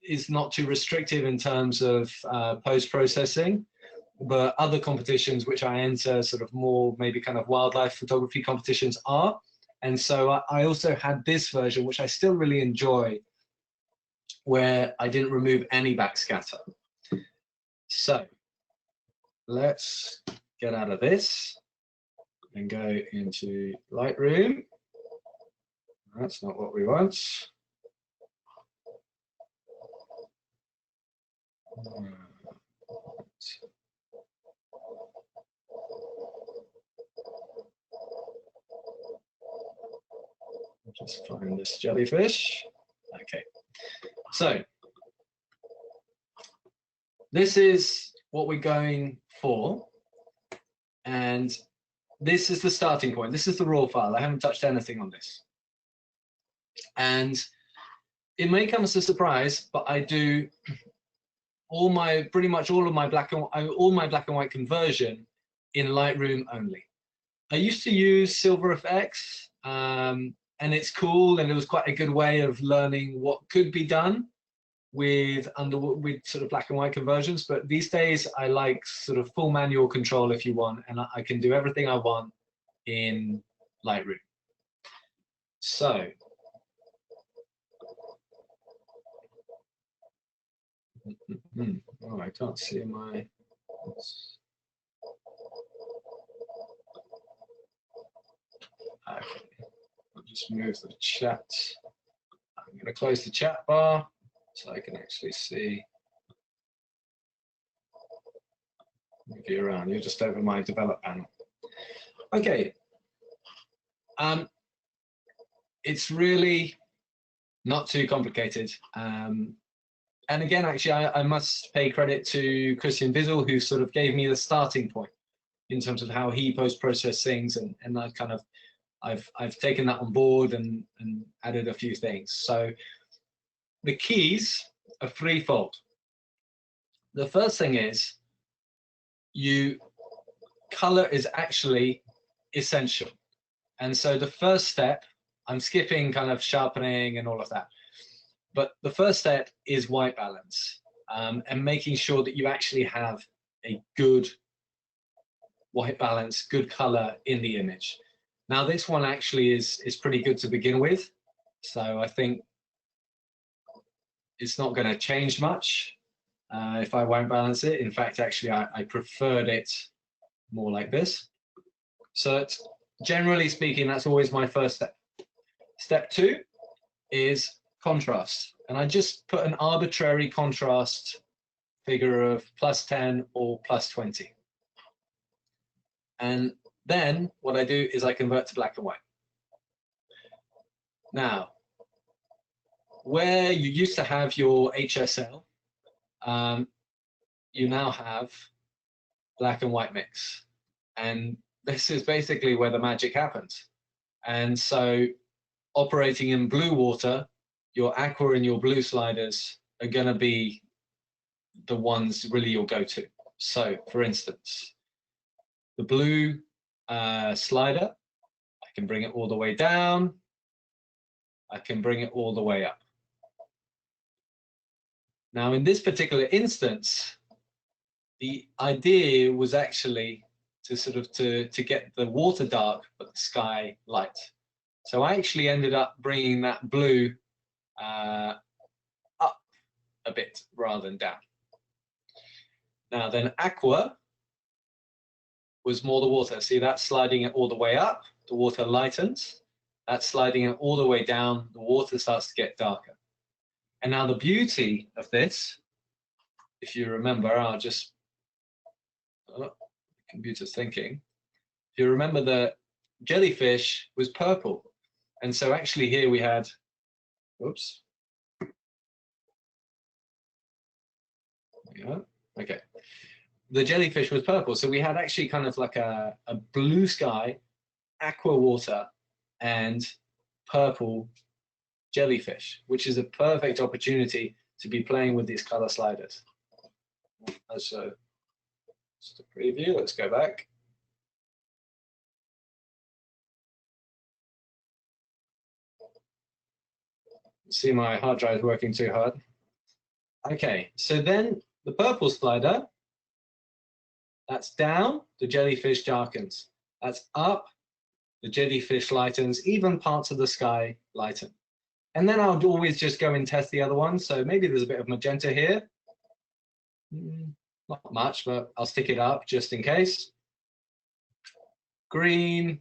is not too restrictive in terms of post-processing. But other competitions which I enter, sort of more maybe kind of wildlife photography competitions, are. And so I also had this version, which I still really enjoy, where I didn't remove any backscatter. So let's get out of this and go into Lightroom. That's not what we want. Just find this jellyfish. Okay, so this is what we're going for, and this is the starting point. This is the raw file. I haven't touched anything on this, and it may come as a surprise, but I do pretty much all my black and white conversion in Lightroom only. I used to use Silver FX. And it's cool, and it was quite a good way of learning what could be done with sort of black and white conversions. But these days I like sort of full manual control, if you want, and I can do everything I want in Lightroom. So oh, I can't see my. Okay. I'll just move the chat. I'm going to close the chat bar so I can actually see. Move you around. You're just over my develop panel. Okay. It's really not too complicated. And again, actually, I must pay credit to Christian Bizzle, who sort of gave me the starting point in terms of how he post-process things, and I kind of I've taken that on board and added a few things. So the keys are threefold. The first thing is color is actually essential. And so the first step, I'm skipping kind of sharpening and all of that, but the first step is white balance, and making sure that you actually have a good white balance, good color in the image. Now this one actually is pretty good to begin with. So I think it's not going to change much if I won't balance it. In fact, actually, I preferred it more like this. So it's, generally speaking, that's always my first step. Step 2 is contrast. And I just put an arbitrary contrast figure of +10 or +20. And then what I do is I convert to black and white. Now, where you used to have your HSL, you now have black and white mix. And this is basically where the magic happens. And so operating in blue water, your aqua and your blue sliders are going to be the ones really you'll go to. So for instance, the blue slider, I can bring it all the way down. I can bring it all the way up. Now in this particular instance, the idea was actually to sort of to get the water dark but the sky light. So I actually ended up bringing that blue up a bit rather than down. Now then aqua was more the water. See, that's sliding it all the way up, the water lightens. That's sliding it all the way down, the water starts to get darker. And now the beauty of this, if you remember, I'll just, oh, computer's thinking. If you remember, the jellyfish was purple. And so actually here we had, oops. Yeah, okay. The jellyfish was purple. So we had actually kind of like a blue sky, aqua water, and purple jellyfish, which is a perfect opportunity to be playing with these color sliders. So just a preview, let's go back. See, my hard drive is working too hard. Okay, so then the purple slider, that's down, the jellyfish darkens. That's up, the jellyfish lightens, even parts of the sky lighten. And then I'll always just go and test the other one. So maybe there's a bit of magenta here. Not much, but I'll stick it up just in case. Green,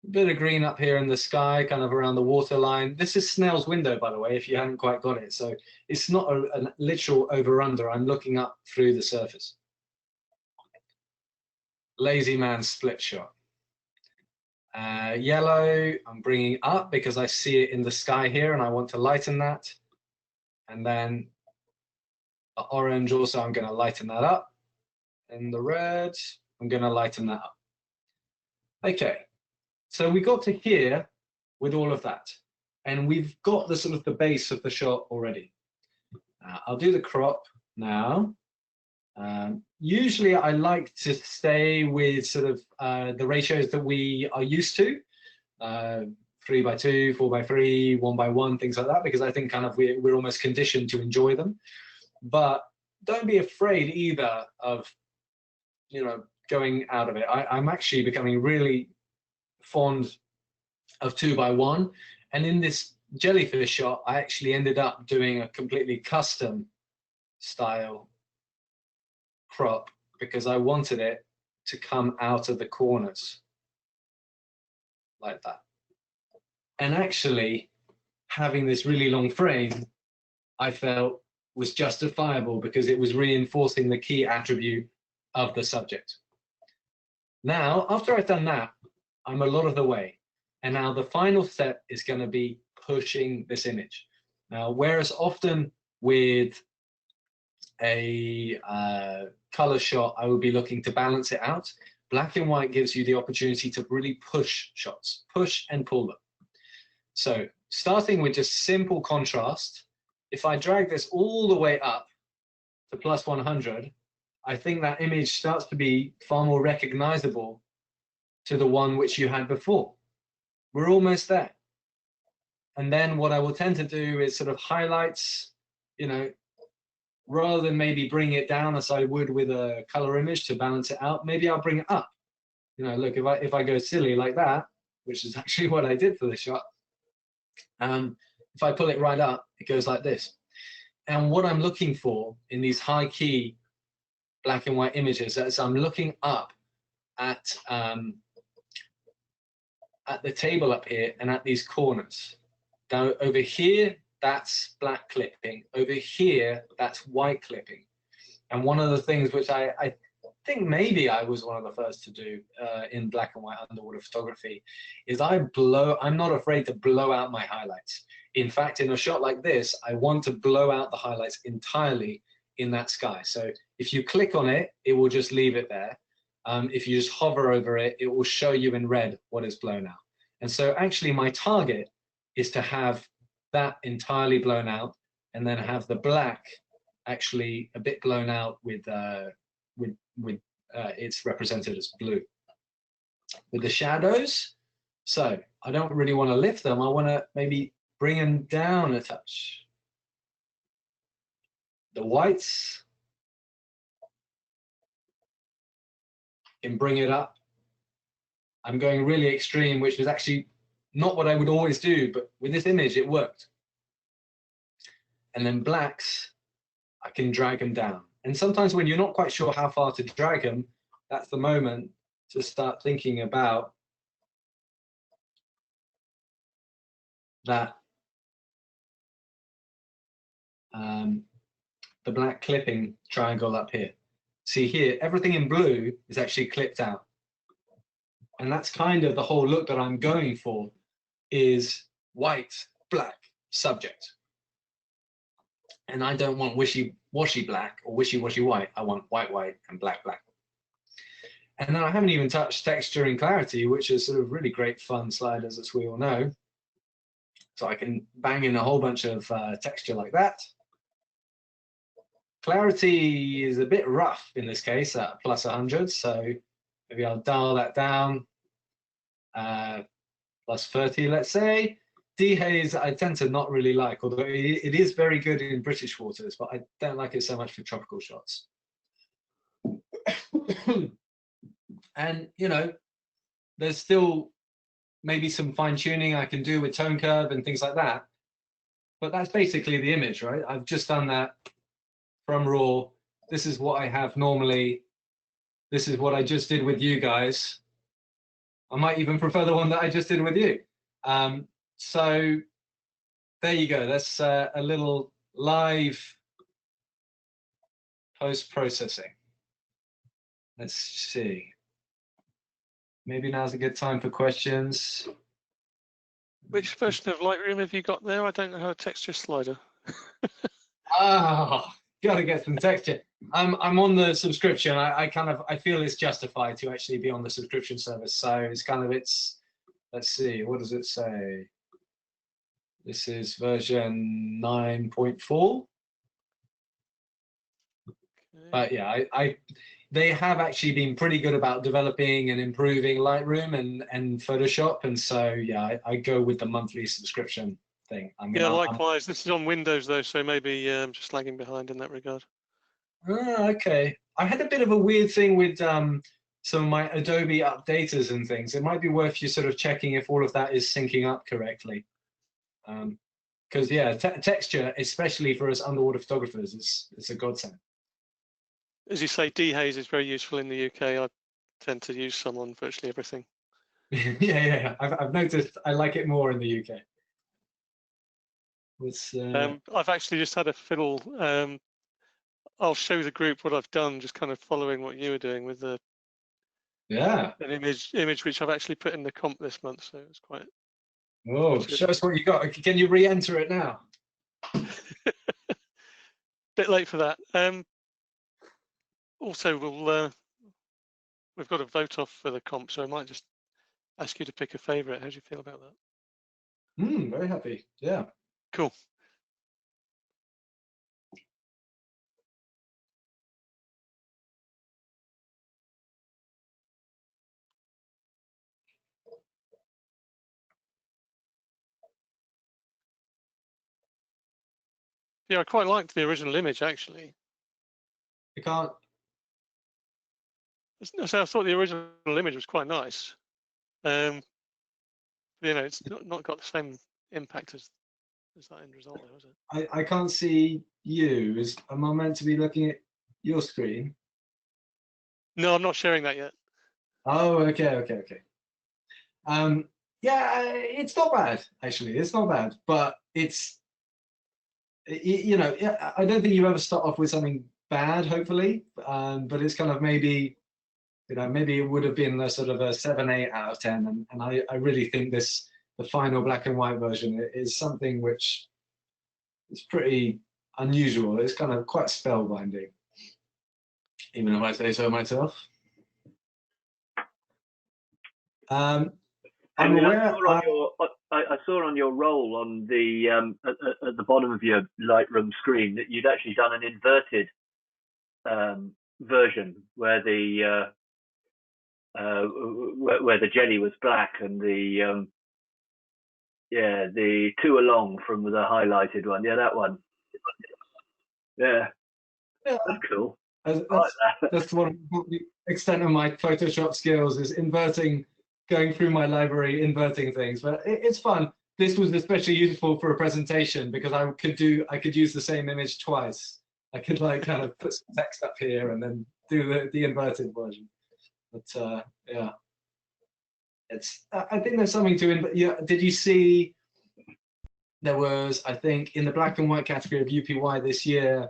a bit of green up here in the sky, kind of around the waterline. This is Snell's window, by the way, if you haven't quite got it. So it's not a literal over-under. I'm looking up through the surface. Lazy man split shot. Yellow, I'm bringing up because I see it in the sky here and I want to lighten that. And then the orange also, I'm going to lighten that up. And the red, I'm going to lighten that up. Okay, so we got to here with all of that. And we've got the sort of the base of the shot already. I'll do the crop now. Usually I like to stay with sort of the ratios that we are used to, 3:2, 4:3, 1:1, things like that, because I think kind of we're almost conditioned to enjoy them. But don't be afraid either of, you know, going out of it. I'm actually becoming really fond of 2:1, and in this jellyfish shot, I actually ended up doing a completely custom style crop because I wanted it to come out of the corners like that. And actually having this really long frame, I felt was justifiable because it was reinforcing the key attribute of the subject. Now, after I've done that, I'm a lot of the way. And now the final step is going to be pushing this image. Now, whereas often with a color shot, I will be looking to balance it out. Black and white gives you the opportunity to really push shots, push and pull them. So starting with just simple contrast, if I drag this all the way up to +100, I think that image starts to be far more recognizable to the one which you had before. We're almost there. And then what I will tend to do is sort of highlights, you know, rather than maybe bring it down as I would with a color image to balance it out, maybe I'll bring it up. You know, look, if I go silly like that, which is actually what I did for the shot, if I pull it right up, it goes like this. And what I'm looking for in these high key black and white images, as I'm looking up at the table up here and at these corners. Down over here, that's black clipping. Over here, that's white clipping. And one of the things which I think maybe I was one of the first to do in black and white underwater photography is I'm not afraid to blow out my highlights. In fact, in a shot like this, I want to blow out the highlights entirely in that sky. So if you click on it, it will just leave it there. If you just hover over it, it will show you in red what is blown out. And so actually my target is to have that entirely blown out and then have the black actually a bit blown out with it's represented as blue. With the shadows, so I don't really want to lift them. I want to maybe bring them down a touch. The whites, can bring it up. I'm going really extreme, which is actually not what I would always do, but with this image, it worked. And then blacks, I can drag them down. And sometimes when you're not quite sure how far to drag them, that's the moment to start thinking about that the black clipping triangle up here. See here, everything in blue is actually clipped out. And that's kind of the whole look that I'm going for, is white, black, subject. And I don't want wishy-washy black or wishy-washy white. I want white, white, and black, black. And then I haven't even touched texture and clarity, which is sort of really great fun sliders, as we all know. So I can bang in a whole bunch of texture like that. Clarity is a bit rough in this case at plus 100, so maybe I'll dial that down, plus 30, let's say. Dehaze I tend to not really like, although it is very good in British waters, but I don't like it so much for tropical shots. And, you know, there's still maybe some fine tuning I can do with tone curve and things like that. But that's basically the image, right? I've just done that from RAW. This is what I have normally. This is what I just did with you guys. I might even prefer the one that I just did with you. So there you go. That's a little live post-processing. Let's see. Maybe now's a good time for questions. Which version of Lightroom have you got there? I don't know how to texture slider. Oh, gotta get some texture. I'm on the subscription. I feel it's justified to actually be on the subscription service. So it's kind of let's see, what does it say? This is version 9.4. Okay. But yeah, they have actually been pretty good about developing and improving Lightroom and Photoshop, and so yeah, I go with the monthly subscription thing. I mean, yeah, likewise. This is on Windows though, so maybe I'm just lagging behind in that regard. Okay. I had a bit of a weird thing with some of my Adobe updaters and things. It might be worth you sort of checking if all of that is syncing up correctly. Because yeah, texture, especially for us underwater photographers, it's a godsend. As you say, dehaze is very useful in the UK. I tend to use some on virtually everything. yeah. I've noticed I like it more in the UK. I've actually just had a fiddle. I'll show the group what I've done, just kind of following what you were doing with the an image which I've actually put in the comp this month, so it's quite. Oh, show us what you got. Can you re-enter it now? Bit late for that. Also, we've got a vote off for the comp, so I might just ask you to pick a favourite. How do you feel about that? Very happy. Yeah. Cool. Yeah, I quite liked the original image actually. You can't. So I thought the original image was quite nice. You know, it's not got the same impact as as that end result, though, is it? I can't see you. Am I meant to be looking at your screen? No, I'm not sharing that yet. Oh, okay. Yeah, it's not bad, actually. It's not bad, but it's, you know, I don't think you ever start off with something bad, hopefully, but it's kind of maybe, you know, maybe it would have been a sort of a 7, 8 out of 10, and I really think the final black and white version is something which is pretty unusual. It's kind of quite spellbinding, even if I say so myself. I'm aware. I saw on your roll on the at the bottom of your Lightroom screen that you'd actually done an inverted version where the jelly was black and the two along from the highlighted one. Yeah, that one. Yeah, that's cool. That's one of the extent of my Photoshop skills, is inverting, going through my library, inverting things. But it's fun. This was especially useful for a presentation because I could use the same image twice. I could like kind of put some text up here and then do the inverted version. But yeah, I think there's something to it. Yeah, did you see? There was, I think, in the black and white category of UPY this year,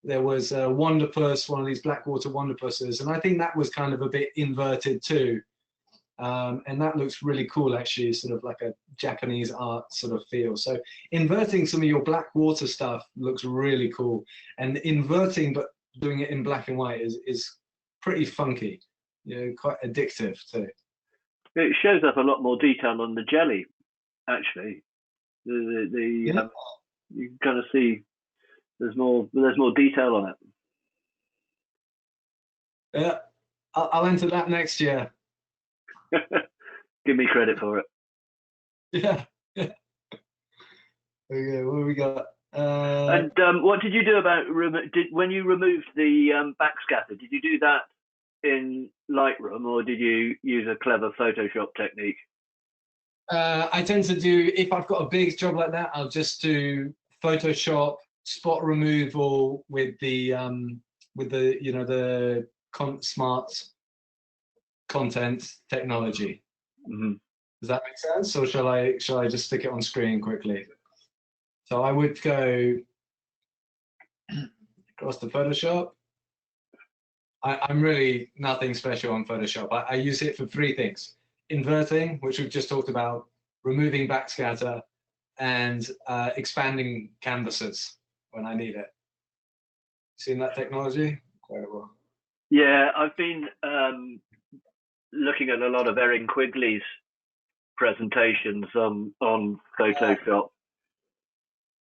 there was a Wonderpuss, one of these Blackwater Wonderpusses, and I think that was kind of a bit inverted too. And that looks really cool, actually, sort of like a Japanese art sort of feel. So inverting some of your Blackwater stuff looks really cool, and inverting but doing it in black and white is pretty funky, you know, quite addictive too. It shows up a lot more detail on the jelly, actually. You can kind of see there's more detail on it. Yeah, I'll enter that next year. Give me credit for it. Yeah. Okay, what have we got? And what did you do about when you removed the backscatter? Did you do that in Lightroom, or did you use a clever Photoshop technique? I tend to do, if I've got a big job like that, I'll just do Photoshop spot removal with the you know, the smart content technology. Mm-hmm. Does that make sense, or shall I just stick it on screen quickly? So I would go across to Photoshop. I'm really nothing special on Photoshop. I use it for 3 things: inverting, which we've just talked about, removing backscatter, and expanding canvases when I need it. Seen that technology? Incredible. Yeah, I've been looking at a lot of Erin Quigley's presentations on Photoshop,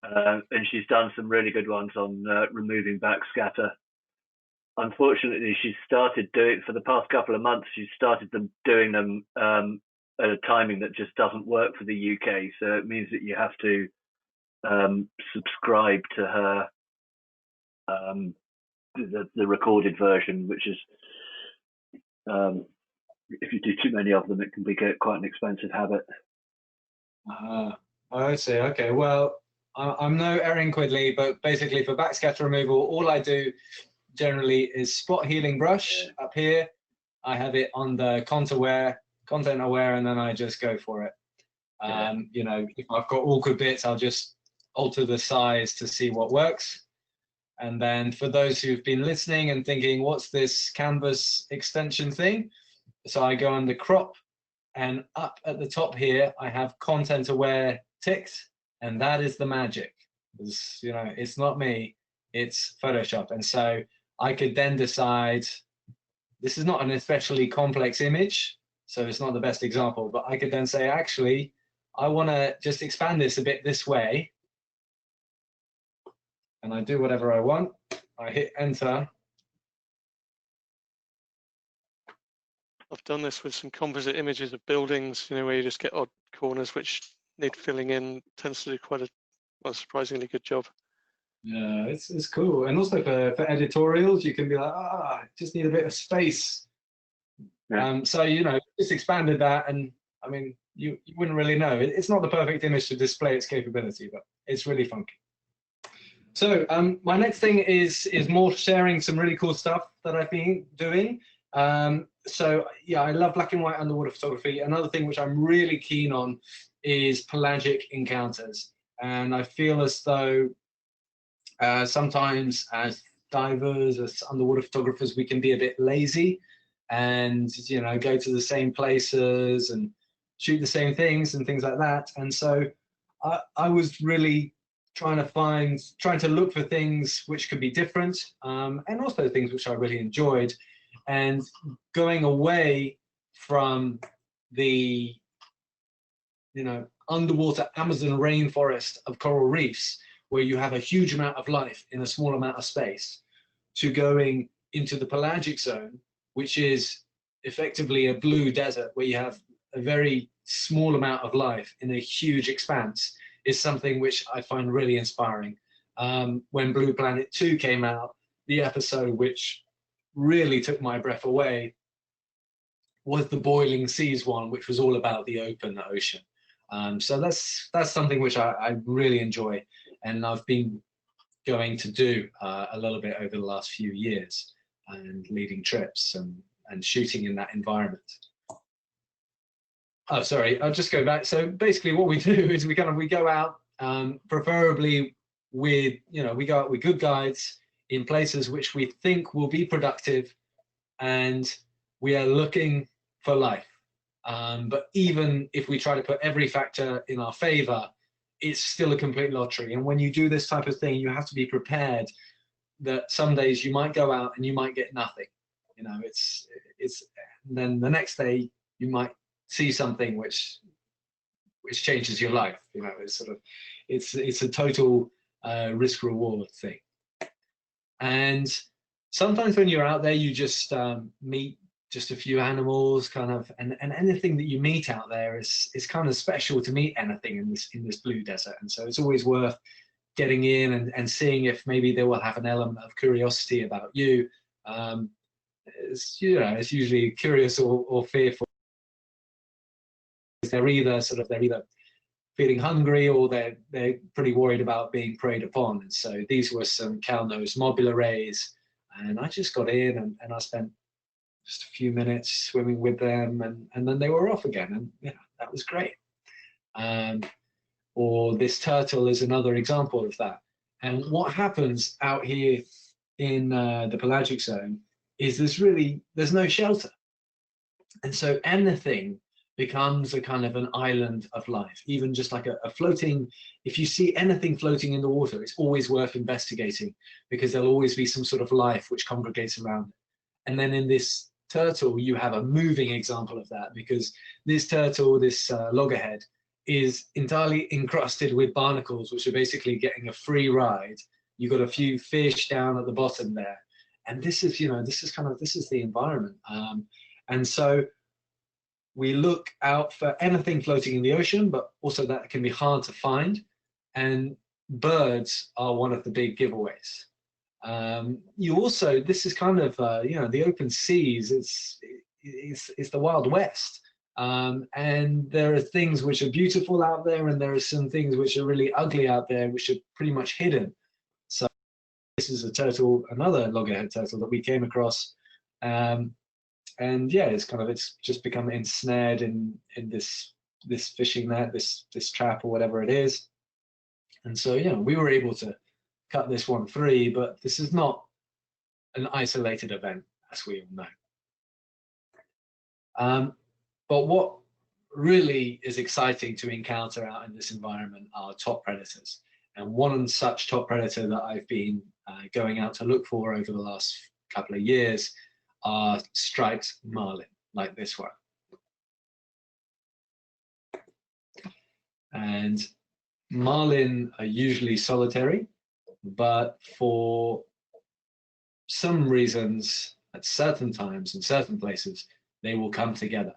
and she's done some really good ones on removing backscatter. Unfortunately, she's started doing, for the past couple of months, she's started doing them at a timing that just doesn't work for the UK. So it means that you have to subscribe to her the recorded version, which is if you do too many of them, it can be quite an expensive habit. I see. Okay, well, I'm no Erin Quigley, but basically for backscatter removal, all I do generally is spot healing brush up here. I have it on the content aware, and then I just go for it. You know, if I've got awkward bits, I'll just alter the size to see what works. And then for those who've been listening and thinking, what's this canvas extension thing? So I go under crop, and up at the top here, I have content aware ticked, and that is the magic. It's, you know, it's not me, it's Photoshop. And so I could then decide, this is not an especially complex image, so it's not the best example, but I could then say, actually, I want to just expand this a bit this way. And I do whatever I want. I hit enter. I've done this with some composite images of buildings, you know, where you just get odd corners which need filling in. Tends to do quite a surprisingly good job. Yeah, it's cool. And also for editorials, you can be like, I just need a bit of space. Yeah. So, you know, just expanded that, and I mean, you wouldn't really know. It's not the perfect image to display its capability, but it's really funky. So my next thing is more sharing some really cool stuff that I've been doing. So yeah, I love black and white underwater photography. Another thing which I'm really keen on is pelagic encounters. And I feel as though sometimes as divers, as underwater photographers, we can be a bit lazy and, you know, go to the same places and shoot the same things and things like that. And so I was really trying to look for things which could be different, and also things which I really enjoyed, and going away from the, you know, underwater Amazon rainforest of coral reefs, where you have a huge amount of life in a small amount of space, to going into the pelagic zone, which is effectively a blue desert where you have a very small amount of life in a huge expanse, is something which I find really inspiring. When Blue Planet 2 came out, the episode which really took my breath away was the Boiling Seas one, which was all about the open ocean. So that's something which I really enjoy, and I've been going to do a little bit over the last few years, and leading trips and shooting in that environment. Oh, sorry, I'll just go back. So basically what we do is we go out, preferably with, you know, we go out with good guides in places which we think will be productive, and we are looking for life. But even if we try to put every factor in our favor, it's still a complete lottery. And when you do this type of thing, you have to be prepared that some days you might go out and you might get nothing. You know, it's then the next day you might see something which changes your life. You know, it's sort of, it's a total risk reward thing. And sometimes when you're out there, you just meet just a few animals, kind of, and anything that you meet out there is kind of special to meet anything in this blue desert. And so it's always worth getting in and seeing if maybe they will have an element of curiosity about you. It's, you know, it's usually curious or fearful. They're either feeling hungry, or they're pretty worried about being preyed upon. And so these were some cow-nosed mobula rays, and I just got in and I spent just a few minutes swimming with them, and then they were off again, and yeah, that was great. Or this turtle is another example of that. And what happens out here in the pelagic zone is there's no shelter, and so anything becomes a kind of an island of life. Even just like a floating, if you see anything floating in the water, it's always worth investigating, because there'll always be some sort of life which congregates around it. And then in this turtle, you have a moving example of that, because this turtle, this loggerhead, is entirely encrusted with barnacles, which are basically getting a free ride. You've got a few fish down at the bottom there. And this is, you know, this is the environment. And so we look out for anything floating in the ocean, but also that can be hard to find. And birds are one of the big giveaways. You also, this is kind of, you know, the open seas, it's the Wild West. And there are things which are beautiful out there, and there are some things which are really ugly out there, which are pretty much hidden. So this is a turtle, another loggerhead turtle that we came across. And yeah, it's just become ensnared in this fishing net, this trap or whatever it is. And so, you know, we were able to cut this one free, but this is not an isolated event, as we all know. But what really is exciting to encounter out in this environment are top predators. And one such top predator that I've been going out to look for over the last couple of years are striped marlin, like this one. And marlin are usually solitary, but for some reasons, at certain times and certain places, they will come together,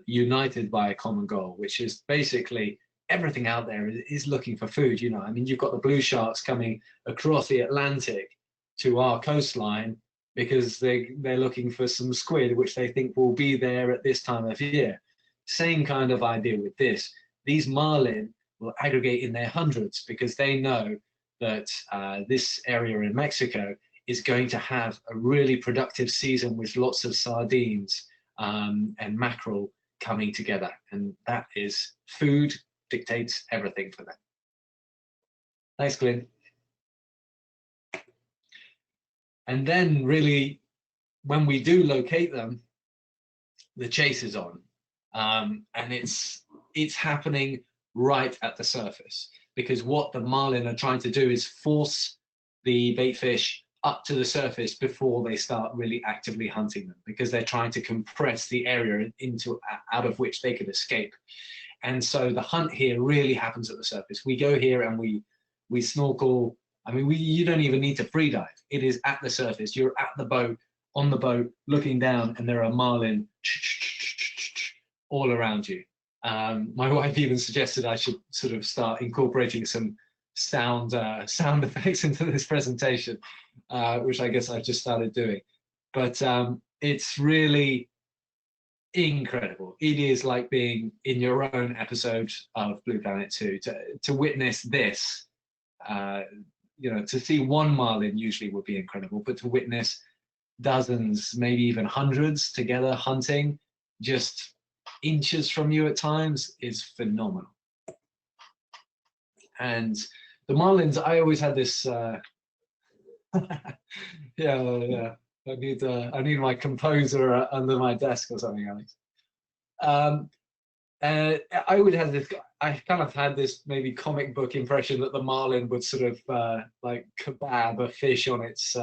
united by a common goal, which is basically everything out there is looking for food. You know, I mean, you've got the blue sharks coming across the Atlantic to our coastline because they're looking for some squid, which they think will be there at this time of year. Same kind of idea with this. These marlin will aggregate in their hundreds because they know that this area in Mexico is going to have a really productive season with lots of sardines and mackerel coming together. And that is, food dictates everything for them. Thanks, Glyn. And then really, when we do locate them, the chase is on. And it's happening right at the surface, because what the marlin are trying to do is force the bait fish up to the surface before they start really actively hunting them, because they're trying to compress the area out of which they could escape. And so the hunt here really happens at the surface. We go here and we snorkel. I mean, you don't even need to free dive. It is at the surface. You're at the boat, on the boat, looking down, and there are marlin all around you. My wife even suggested I should sort of start incorporating some sound effects into this presentation, which I guess I've just started doing. But it's really incredible. It is like being in your own episode of Blue Planet 2 to witness this. You know, to see one marlin usually would be incredible, but to witness dozens, maybe even hundreds together hunting just inches from you at times is phenomenal. And the marlins, I always had this yeah, I need my composer under my desk or something, Alex. I would have this, I kind of had this maybe comic book impression that the marlin would sort of like kebab a fish on its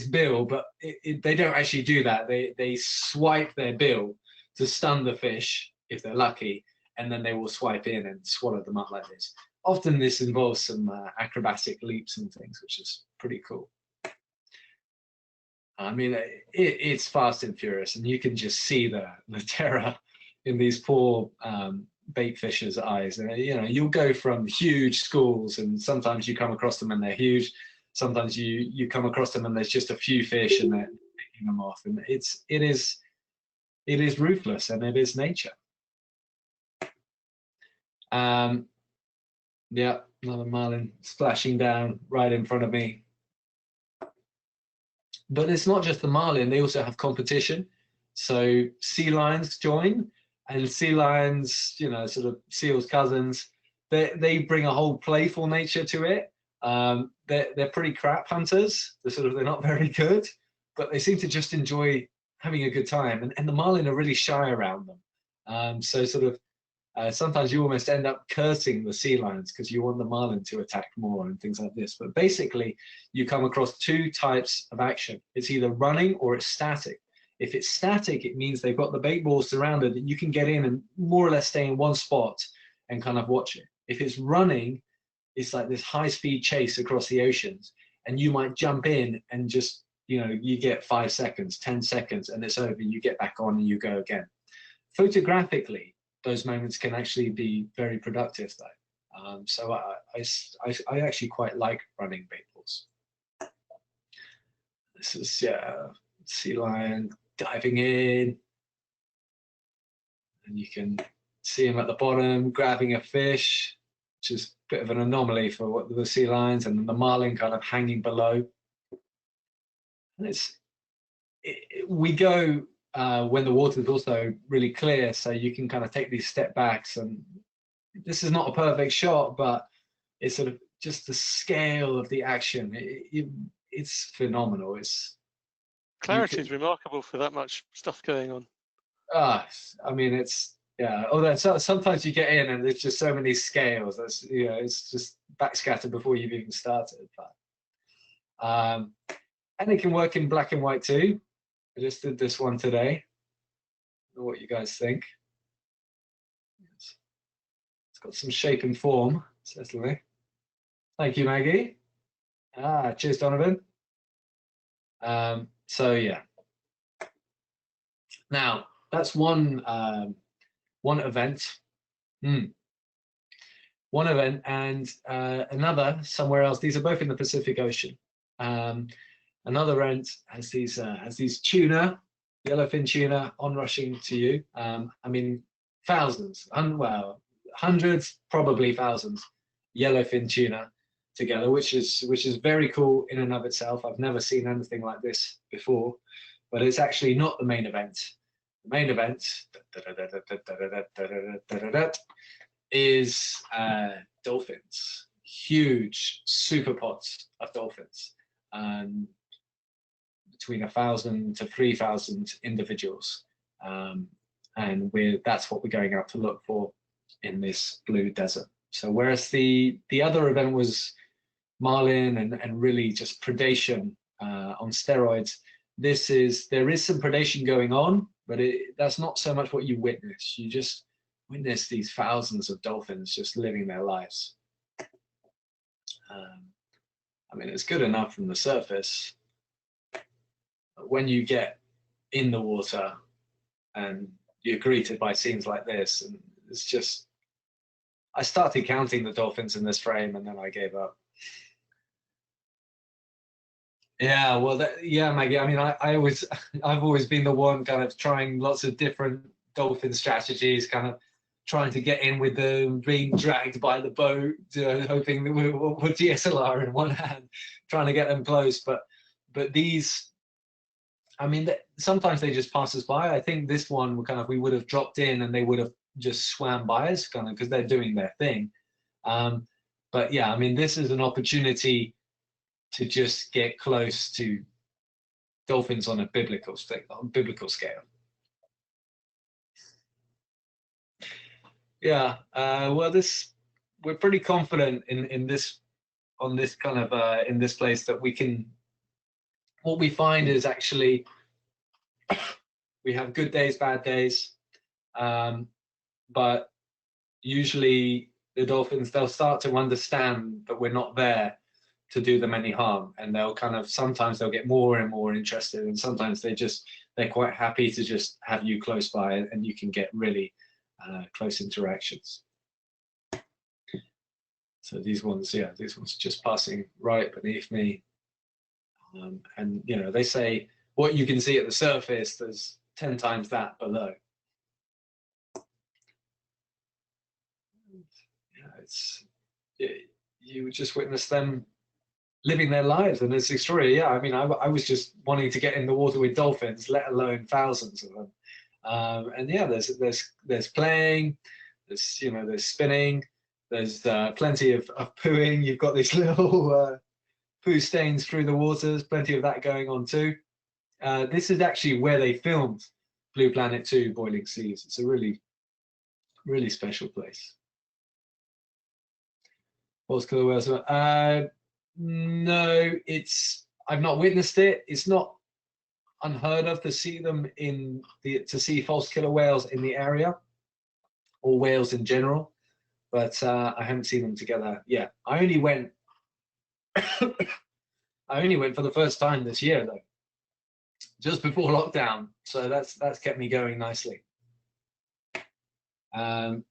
bill, but they don't actually do that. They swipe their bill to stun the fish if they're lucky, and then they will swipe in and swallow them up like this. Often this involves some acrobatic leaps and things, which is pretty cool. I mean, it's fast and furious, and you can just see the terror in these poor bait fishers' eyes. And you know, you'll go from huge schools, and sometimes you come across them and they're huge. Sometimes you come across them and there's just a few fish and they're picking them off. And it is ruthless, and it is nature. Yeah, another marlin splashing down right in front of me. But it's not just the marlin, they also have competition. So sea lions join, and sea lions, you know, sort of seals' cousins, they bring a whole playful nature to it. They're pretty crap hunters. They're not very good, but they seem to just enjoy having a good time. And the marlin are really shy around them. So sort of sometimes you almost end up cursing the sea lions because you want the marlin to attack more and things like this. But basically, you come across two types of action. It's either running or it's static. If it's static, it means they've got the bait ball surrounded that you can get in and more or less stay in one spot and kind of watch it. If it's running, it's like this high-speed chase across the oceans, and you might jump in and just, you know, you get 5 seconds, 10 seconds, and it's over. You get back on and you go again. Photographically, those moments can actually be very productive, though. So I actually quite like running bait balls. This is, yeah, sea lion diving in, and you can see him at the bottom grabbing a fish, which is a bit of an anomaly for what the sea lions, and then the marlin kind of hanging below. And we go when the water is also really clear, so you can kind of take these step backs, and this is not a perfect shot, but it's sort of just the scale of the action. It's phenomenal. Clarity is remarkable for that much stuff going on. I mean, it's, yeah. Although sometimes you get in and there's just so many scales. That's, you know, it's just backscatter before you've even started. But and it can work in black and white too. I just did this one today. I don't know what you guys think. It's got some shape and form, certainly. Thank you, Maggie. Cheers, Donovan. So yeah. Now that's one event. One event, and another somewhere else. These are both in the Pacific Ocean. Another event has these tuna yellowfin tuna onrushing to you. I mean, thousands, well, hundreds, probably thousands, yellowfin tuna together, which is very cool in and of itself. I've never seen anything like this before, but it's actually not the main event. The main event is dolphins, huge super pots of dolphins, between 1,000 to 3,000 individuals, and that's what we're going out to look for in this blue desert. So whereas the other event was marlin and really just predation on steroids, there is some predation going on, but that's not so much what you witness. You just witness these thousands of dolphins just living their lives. I mean, it's good enough from the surface, but when you get in the water and you're greeted by scenes like this, and it's just, I started counting the dolphins in this frame and then I gave up. Yeah, well, yeah, Maggie. I mean, I've always been the one kind of trying lots of different dolphin strategies, kind of trying to get in with them, being dragged by the boat, hoping that we're DSLR in one hand, trying to get them close. But these, I mean, sometimes they just pass us by. I think this one, we would have dropped in and they would have just swam by us, kind of, because they're doing their thing. But yeah, I mean, this is an opportunity to just get close to dolphins on a biblical scale. Yeah, well, we're pretty confident in this place that we can. What we find is actually we have good days, bad days, but usually the dolphins, they'll start to understand that we're not there to do them any harm, and they'll sometimes they'll get more and more interested, and sometimes they're quite happy to just have you close by, and you can get really close interactions. So these ones are just passing right beneath me, and you know, they say what you can see at the surface, there's 10 times that below. Yeah, you just witness them living their lives, and it's extraordinary. Yeah, I mean, I was just wanting to get in the water with dolphins, let alone thousands of them. And yeah, there's playing, there's spinning, there's plenty of pooing. You've got these little poo stains through the waters, plenty of that going on too. This is actually where they filmed Blue Planet 2: Boiling Seas. It's a really, really special place. What's killer whales? No, I've not witnessed it. It's not unheard of to see them to see false killer whales in the area, or whales in general, but I haven't seen them together yet. I only went for the first time this year though, just before lockdown, so that's kept me going nicely. And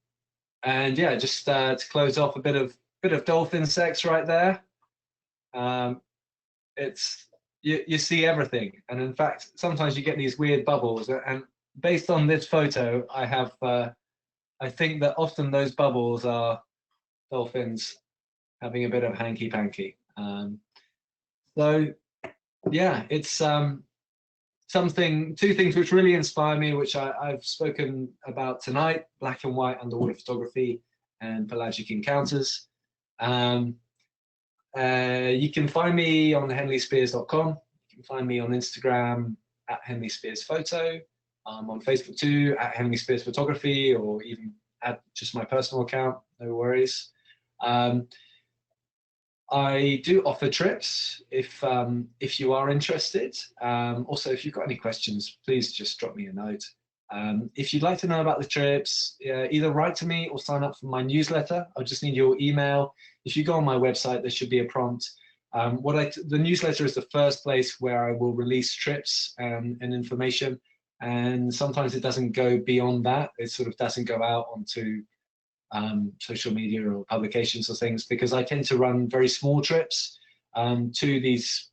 yeah, just to close off, a bit of dolphin sex right there. You see everything, and in fact sometimes you get these weird bubbles, and based on this photo I think that often those bubbles are dolphins having a bit of hanky-panky. So yeah, it's two things which really inspire me, which I've spoken about tonight: black and white underwater photography and pelagic encounters. You can find me on henleyspiers.com. You can find me on Instagram at Henley Spiers Photo. On Facebook too, at Henley Spiers Photography, or even at just my personal account, no worries. I do offer trips if you are interested. Also, if you've got any questions, please just drop me a note. If you'd like to know about the trips, either write to me or sign up for my newsletter. I'll just need your email. If you go on my website, there should be a prompt. The newsletter is the first place where I will release trips and information. And sometimes it doesn't go beyond that. It sort of doesn't go out onto social media or publications or things, because I tend to run very small trips to these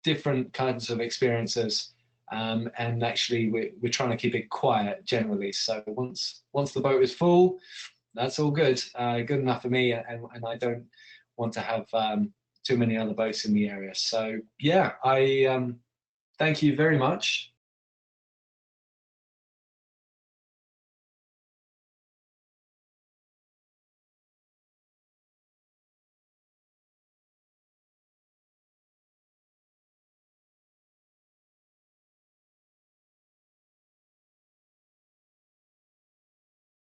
different kinds of experiences. and actually we're trying to keep it quiet generally. So once the boat is full, that's all good, good enough for me, and I don't want to have too many other boats in the area. So yeah, I thank you very much